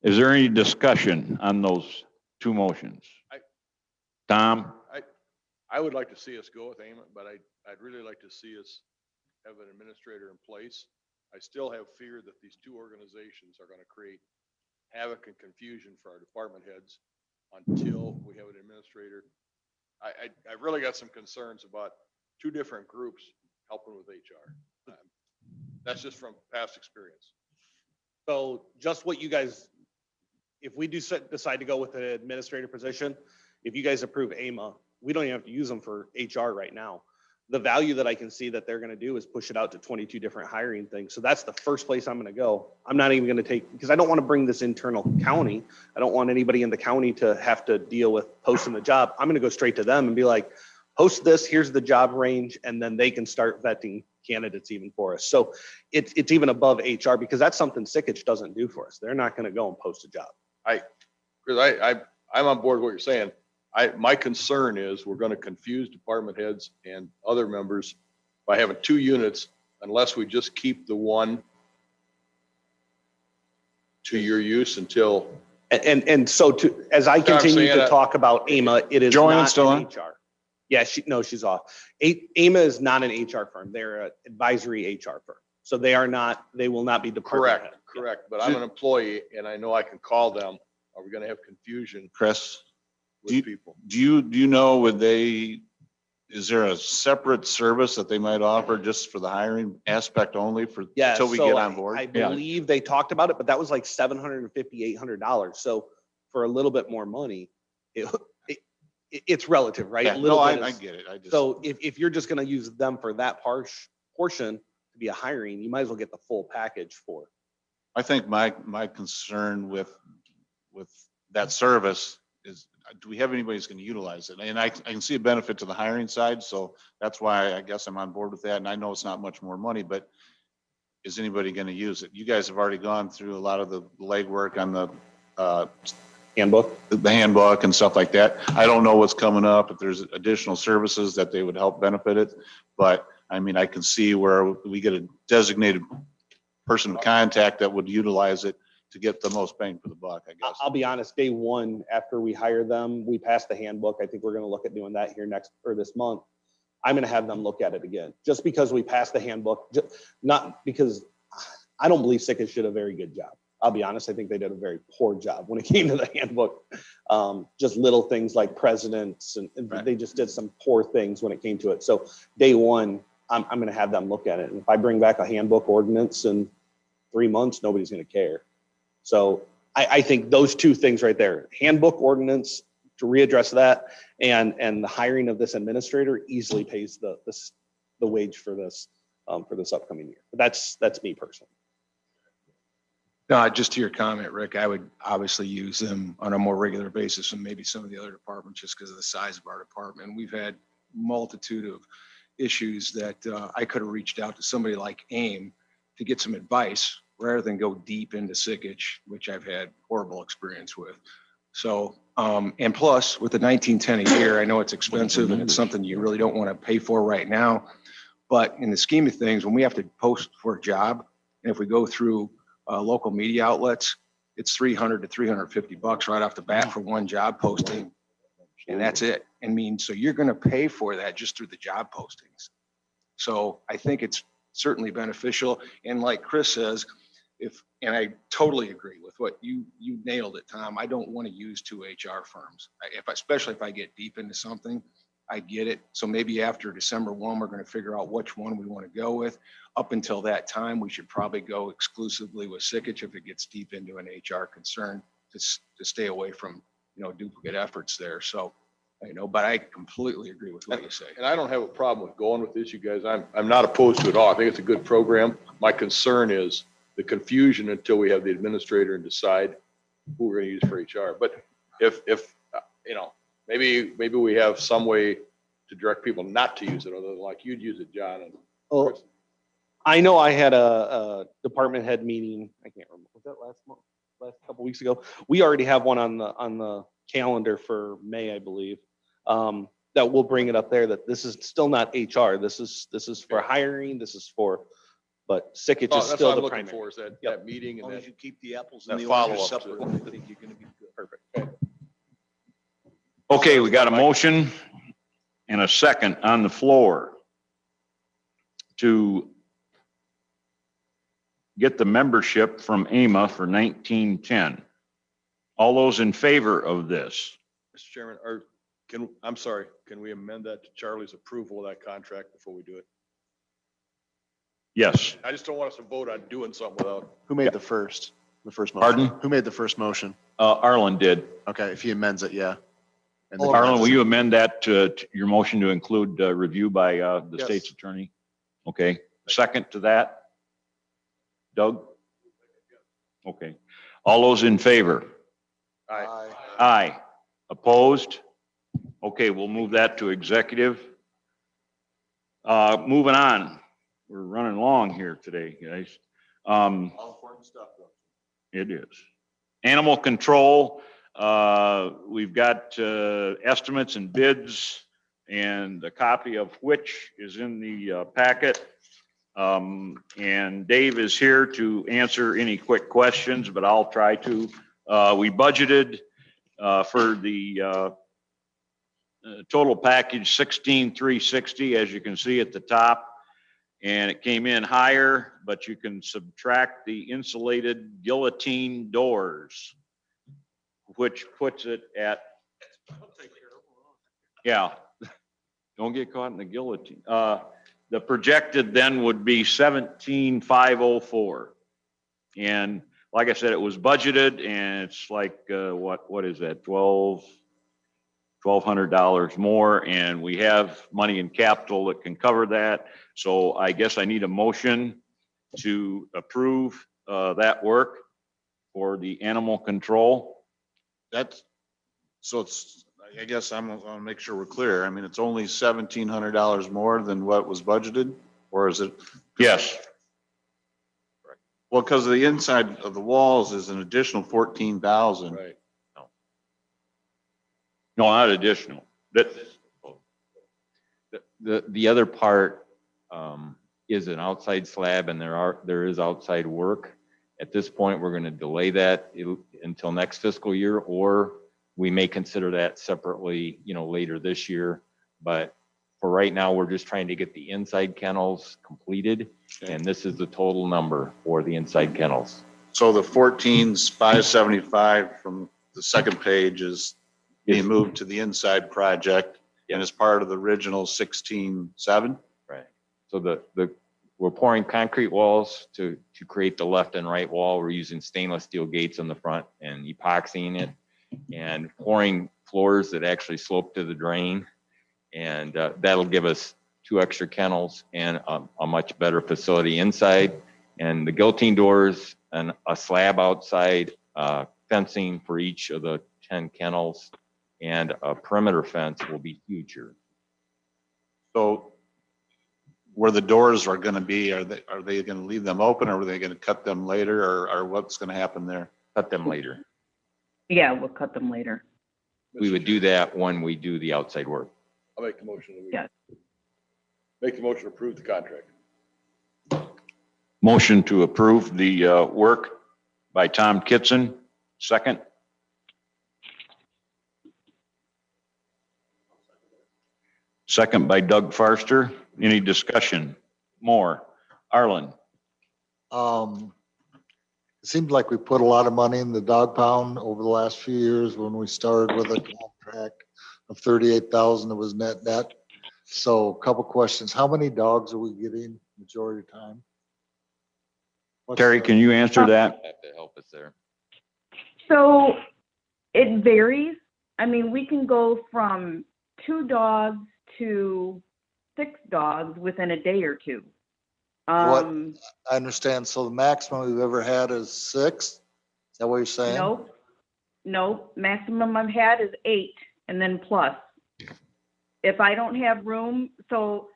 Is there any discussion on those two motions? Tom? I would like to see us go with AIM, but I'd really like to see us have an administrator in place. I still have fear that these two organizations are going to create havoc and confusion for our department heads until we have an administrator. I really got some concerns about two different groups helping with HR. That's just from past experience. So just what you guys, if we do decide to go with an administrator position, if you guys approve AMA, we don't even have to use them for HR right now. The value that I can see that they're going to do is push it out to 22 different hiring things. So that's the first place I'm going to go. I'm not even going to take, because I don't want to bring this internal county. I don't want anybody in the county to have to deal with posting the job. I'm going to go straight to them and be like, post this, here's the job range, and then they can start vetting candidates even for us. So it's even above HR, because that's something Sickich doesn't do for us. They're not going to go and post a job. I'm on board with what you're saying. My concern is we're going to confuse department heads and other members by having two units unless we just keep the one to your use until. And so as I continue to talk about AMA, it is not still an HR. Yeah, she's off. AMA is not an HR firm. They're an advisory HR firm. So they will not be department head. Correct. But I'm an employee and I know I can call them. Are we going to have confusion? Chris, with people? Do you know, is there a separate service that they might offer just for the hiring aspect only until we get on board? I believe they talked about it, but that was like $750, $800. So for a little bit more money, it's relative, right? Yeah, A little bit I is- get it. So if you're just going to use them for that portion to be a hiring, you might as well get the full package for it. I think my concern with that service is, do we have anybody who's going to utilize it? And I can see a benefit to the hiring side, so that's why I guess I'm on board with that. And I know it's not much more money, but is anybody going to use it? You guys have already gone through a lot of the legwork on the handbook, the handbook and stuff like that. I don't know what's coming up, if there's additional services that they would help benefit it. But I mean, I can see where we get a designated person of contact that would utilize it to get the most bang for the buck, I guess. I'll be honest, day one, after we hire them, we pass the handbook. I think we're going to look at doing that here this month. I'm going to have them look at it again, just because we passed the handbook, not because I don't believe Sickich did a very good job. I'll be honest, I think they did a very poor job when it came to the handbook. Just little things like presidents, and Right. They just did some poor things when it came to it. So day one, I'm going to have them look at it. And if I bring back a handbook ordinance in 3 months, nobody's going to care. So I think those two things right there, handbook ordinance to readdress that, and the hiring of this administrator easily pays the wage for this upcoming year. But that's me personally. No, just to your comment, Rick, I would obviously use them on a more regular basis than maybe some of the other departments just because of the size of our department. We've had multitude of issues that I could have reached out to somebody like AIM to get some advice rather than go deep into Sickich, which I've had horrible experience with. So, and plus with the 1910 a year, I know it's expensive and it's something you really don't want to pay for right now. But in the scheme of things, when we have to post for a job, and if we go through local media outlets, it's $300 to $350 right off the bat for one job posting. And that's it. I mean, so you're going to pay for that just through the job postings. So I think it's certainly beneficial. And like Chris says, and I totally agree with what you nailed it, Tom. I don't want to use two HR firms. Especially if I get deep into something, I get it. So maybe after December 1, we're going to figure out which one we want to go with. Up until that time, we should probably go exclusively with Sickich if it gets deep into an HR concern to stay away from duplicate efforts there. So, but I completely agree with what you say. And I don't have a problem with going with this, you guys. I'm not opposed to it at all. I think it's a good program. My concern is the confusion until we have the administrator and decide who we're gonna use for HR. But if, maybe we have some way to direct people not to use it, other than like you'd use it, John. And Oh, I know I had a department head meeting, I can't remember, was that last couple weeks ago? We already have one on the calendar for May, I believe. That we'll bring it up there, that this is still not HR. This is for hiring, but sickage Oh, is that's still what I'm the looking primary. for is that, Yep. that meeting As and long as that, you keep the apples that and the oranges follow-up. separate, to I it. think you're gonna be good. Perfect. Okay, we got a motion and a second on the floor to get the membership from AMA for 1910. All those in favor of this? Mr. Chairman, can we amend that to Charlie's approval of that contract before we do it? Yes. I just don't want us to vote on doing something without. Who made the first motion? Pardon? Who made the first motion? Arlen did. Okay, if he amends it, yeah. And then- Arlen, will you amend that to your motion to include review by the Yes. state's attorney? Okay. Second to that? Doug? Okay. All those in favor? Aye. Aye. Opposed? Okay, we'll move that to executive. Moving on. We're running long here today, guys. All important stuff, though. It is. Animal control, we've got estimates and bids, and a copy of which is in the packet. And Dave is here to answer any quick questions, but I'll try to. We budgeted for the total package 16,360, as you can see at the top. And it came in higher, but you can subtract the insulated guillotine doors, which puts it at, yeah, don't get caught in the guillotine. The projected then would be 17,504. And like I said, it was budgeted and it's like, what is that? $1,200 more, and we have money in capital that can cover that. So I guess I need a motion to approve that work for the animal control. I guess I'm gonna make sure we're clear. I mean, it's only $1,700 more than what was budgeted, or is it? Yes. Well, because the inside of the walls is an additional 14,000. Right. No, not additional. The other part is an outside slab, and there is outside work. At this point, we're going to delay that until next fiscal year, or we may consider that separately, later this year. But for right now, we're just trying to get the inside kennels completed, and this is the total number for the inside kennels. So the 14,575 from the second page is being moved to the inside project, and as part of the original 16,700. Right. So we're pouring concrete walls to create the left and right wall. We're using stainless steel gates on the front and epoxying it, and pouring floors that actually slope to the drain. And that'll give us 2 extra kennels and a much better facility inside. And the guillotine doors and a slab outside, fencing for each of the 10 kennels, and a perimeter fence will be future. So where the doors are going to be, are they going to leave them open, or are they going to cut them later, or what's going to happen there? Cut them later. Yeah, we'll cut them later. We would do that when we do the outside work. I'll make the motion. Yes. Make the motion to approve the contract. Motion to approve the work by Tom Kitson. Second. Second by Doug Farster. Any discussion? More? Arlen? It seems like we put a lot of money in the dog pound over the last few years. When we started with a contract of 38,000, it was net. So a couple questions. How many dogs are we getting majority of the time? Terry, can you answer that? Have to help us there. So it varies. I mean, we can go from 2 dogs to 6 dogs within a day or two. What, I understand. So the maximum we've ever had is 6? Is that what you're saying? Nope, maximum I've had is 8 and then plus. If I don't have room, so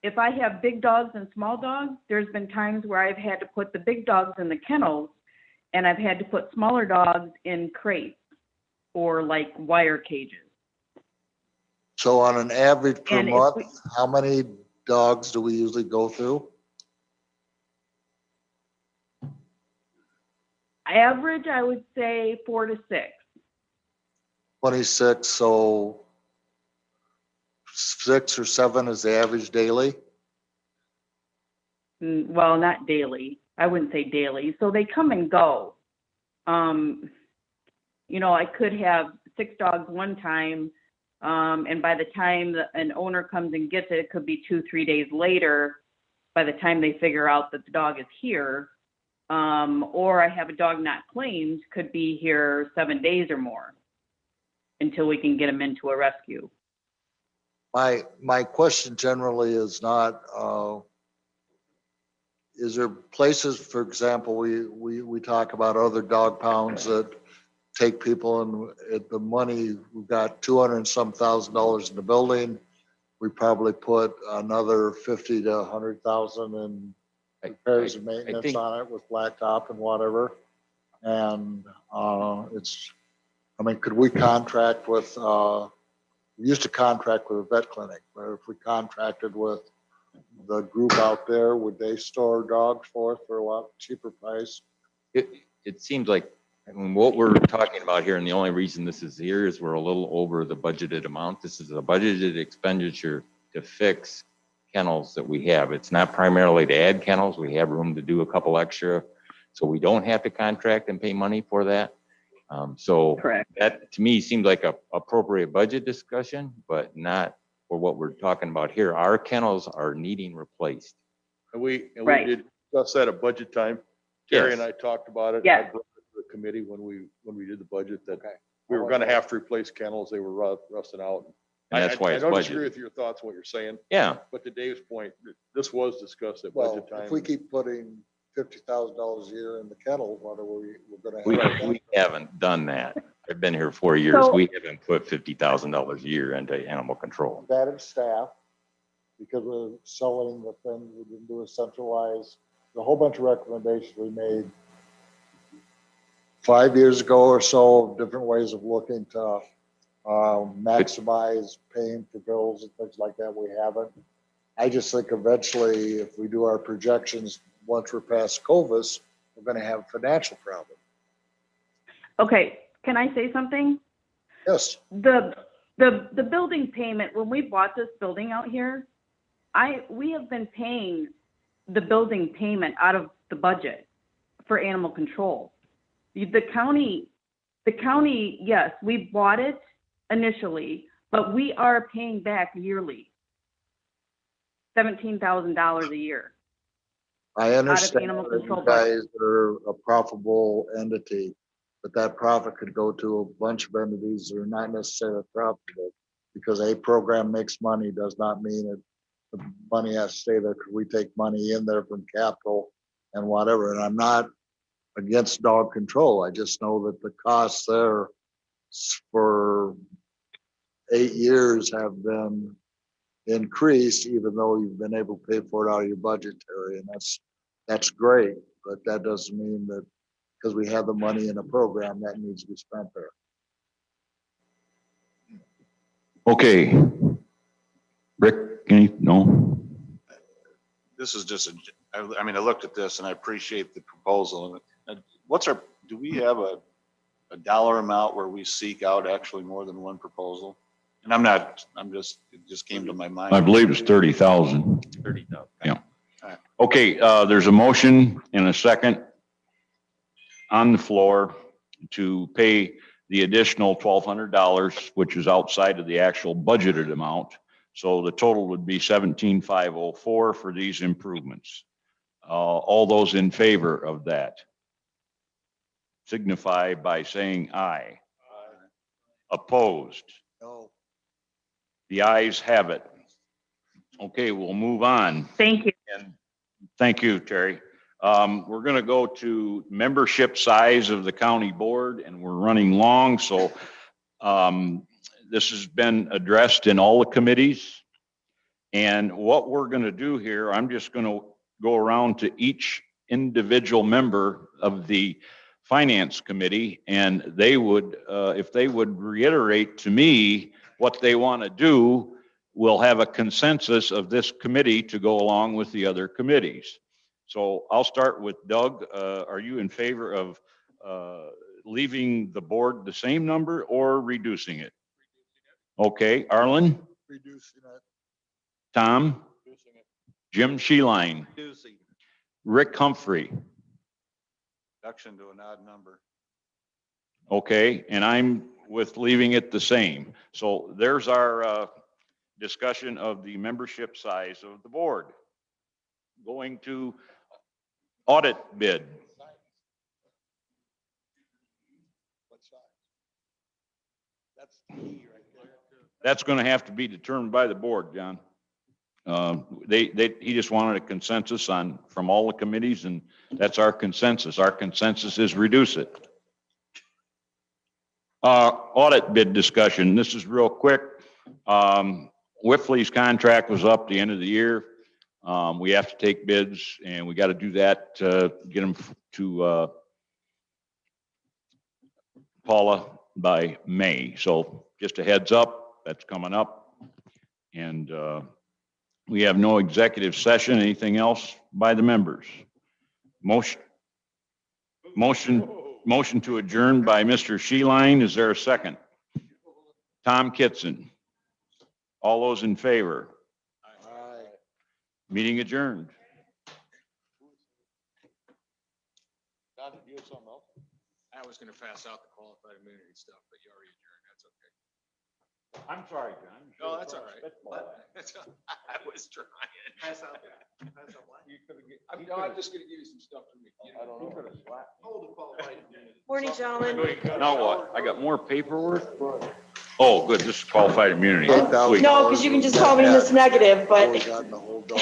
if I have big dogs and small dogs, there's been times where I've had to put the big dogs in the kennels and I've had to put smaller dogs in crates or like wire cages. So on an average per And if month, we- how many dogs do we usually go through? Average, I would say 4 to 6. 26, so 6 or 7 is the average daily? Well, not daily. I wouldn't say daily. So they come and go. You know, I could have 6 dogs one time, and by the time an owner comes and gets it, it could be 2-3 days later by the time they figure out that the dog is here. Or I have a dog not claimed, could be here 7 days or more until we can get him into a rescue. My question generally is not, is there places, for example, we talk about other dog pounds that take people and at the money, we've got 200 and some $1,000 in the building. We probably put another 50 to 100,000 in repairs and maintenance think- on it with blacktop and whatever. And could we contract with, we used to contract with a vet clinic, but if we contracted with the group out there, would they store dogs for us for a lot cheaper price? It seems like, I mean, what we're talking about here, and the only reason this is here is we're a little over the budgeted amount. This is a budgeted expenditure to fix kennels that we have. It's not primarily to add kennels. We have room to do a couple extra, so we don't have to contract and pay money for that. So Correct. that to me seems like a appropriate budget discussion, but not for what we're talking about here. Our kennels are needing replaced. And we Right. did discuss that at budget time. Terry Yes. and I talked about it. Yes. I brought it to the committee when we did the budget that we were gonna have to replace kennels. They were rusting out. And that's why it's I don't disagree budgeted. with your thoughts, what you're saying, Yeah, but to Dave's point, this was discussed at Well, budget time. if we keep putting $50,000 a year in the kennel, what are we're gonna we have? haven't done that. I've been here 4 years. So- We haven't put $50,000 a year into animal control. Added staff, because we're selling the thing, we didn't do a centralized, a whole bunch of recommendations we made 5 years ago or so, different ways of looking to maximize paying for bills and things like that. We haven't. I just think eventually, if we do our projections, once we're past COVID, we're gonna have a financial problem. Okay, can I say something? Yes, The building payment, when we bought this building out here, we have been paying the building payment out of the budget for animal control. The county, yes, we bought it initially, but we are paying back yearly $17,000 a year. I understand animal that control you guys are a profitable entity, but that profit could go to a bunch of entities that are not necessarily profitable. Because a program makes money does not mean that the money has to stay there, because we take money in there from capital and whatever. And I'm not against dog control. I just know that the costs there for 8 years have been increased, even though you've been able to pay for it out of your budgetary, and that's great, but that doesn't mean that because we have the money in a program that needs to be spent there. Okay. Rick, no? This is just I mean, I looked at this and I appreciate the proposal. And do we have a dollar amount where we seek out actually more than one proposal? And it just came to my mind. I believe it's 30,000. 30,000. Yeah. All right. Okay, there's a motion and a second on the floor to pay the additional $1,200, which is outside of the actual budgeted amount. So the total would be $17,504 for these improvements. All those in favor of that signify by saying aye. Opposed? No. The ayes have it. Okay, we'll move on. Thank you. And thank you, Terry. We're going to go to membership size of the county board, and we're running long, so this has been addressed in all the committees. And what we're going to do here, I'm just going to go around to each individual member of the finance committee, and they would, if they would reiterate to me what they want to do, we'll have a consensus of this committee to go along with the other committees. So I'll start with Doug. Are you in favor of leaving the board the same number or reducing it? Okay, Arlen? Reducing it. Tom? Jim Sheeline? Reducing. Rick Humphrey? Reduction to an odd number. Okay, and I'm with leaving it the same. So there's our discussion of the membership size of the board. Going to audit bid. What size? That's the key right there. That's going to have to be determined by the board, John. He just wanted a consensus from all the committees, and that's our consensus. Our consensus is reduce it. Audit bid discussion. This is real quick. Whiffley's contract was up the end of the year. We have to take bids, and we got to do that to get them to Paula by May. So just a heads up, that's coming up. And we have no executive session. Anything else by the members? Motion to adjourn by Mr. Sheeline. Is there a second? Tom Kitson. All those in favor? Aye. Meeting adjourned. Don, did you have something else? I was going to pass out the qualified immunity stuff, but you already adjourned. That's okay. I'm sorry, John. No, that's all right. I was trying. Pass out that. Pass out what? I'm just going to give you some stuff to read. I don't know. Hold the qualified immunity. Morning, gentlemen. Now what? I got more paperwork? Oh, good. This is qualified immunity. $8,000. Sweet. No, because you can just call me Miss Negative, but. Got in the whole dog.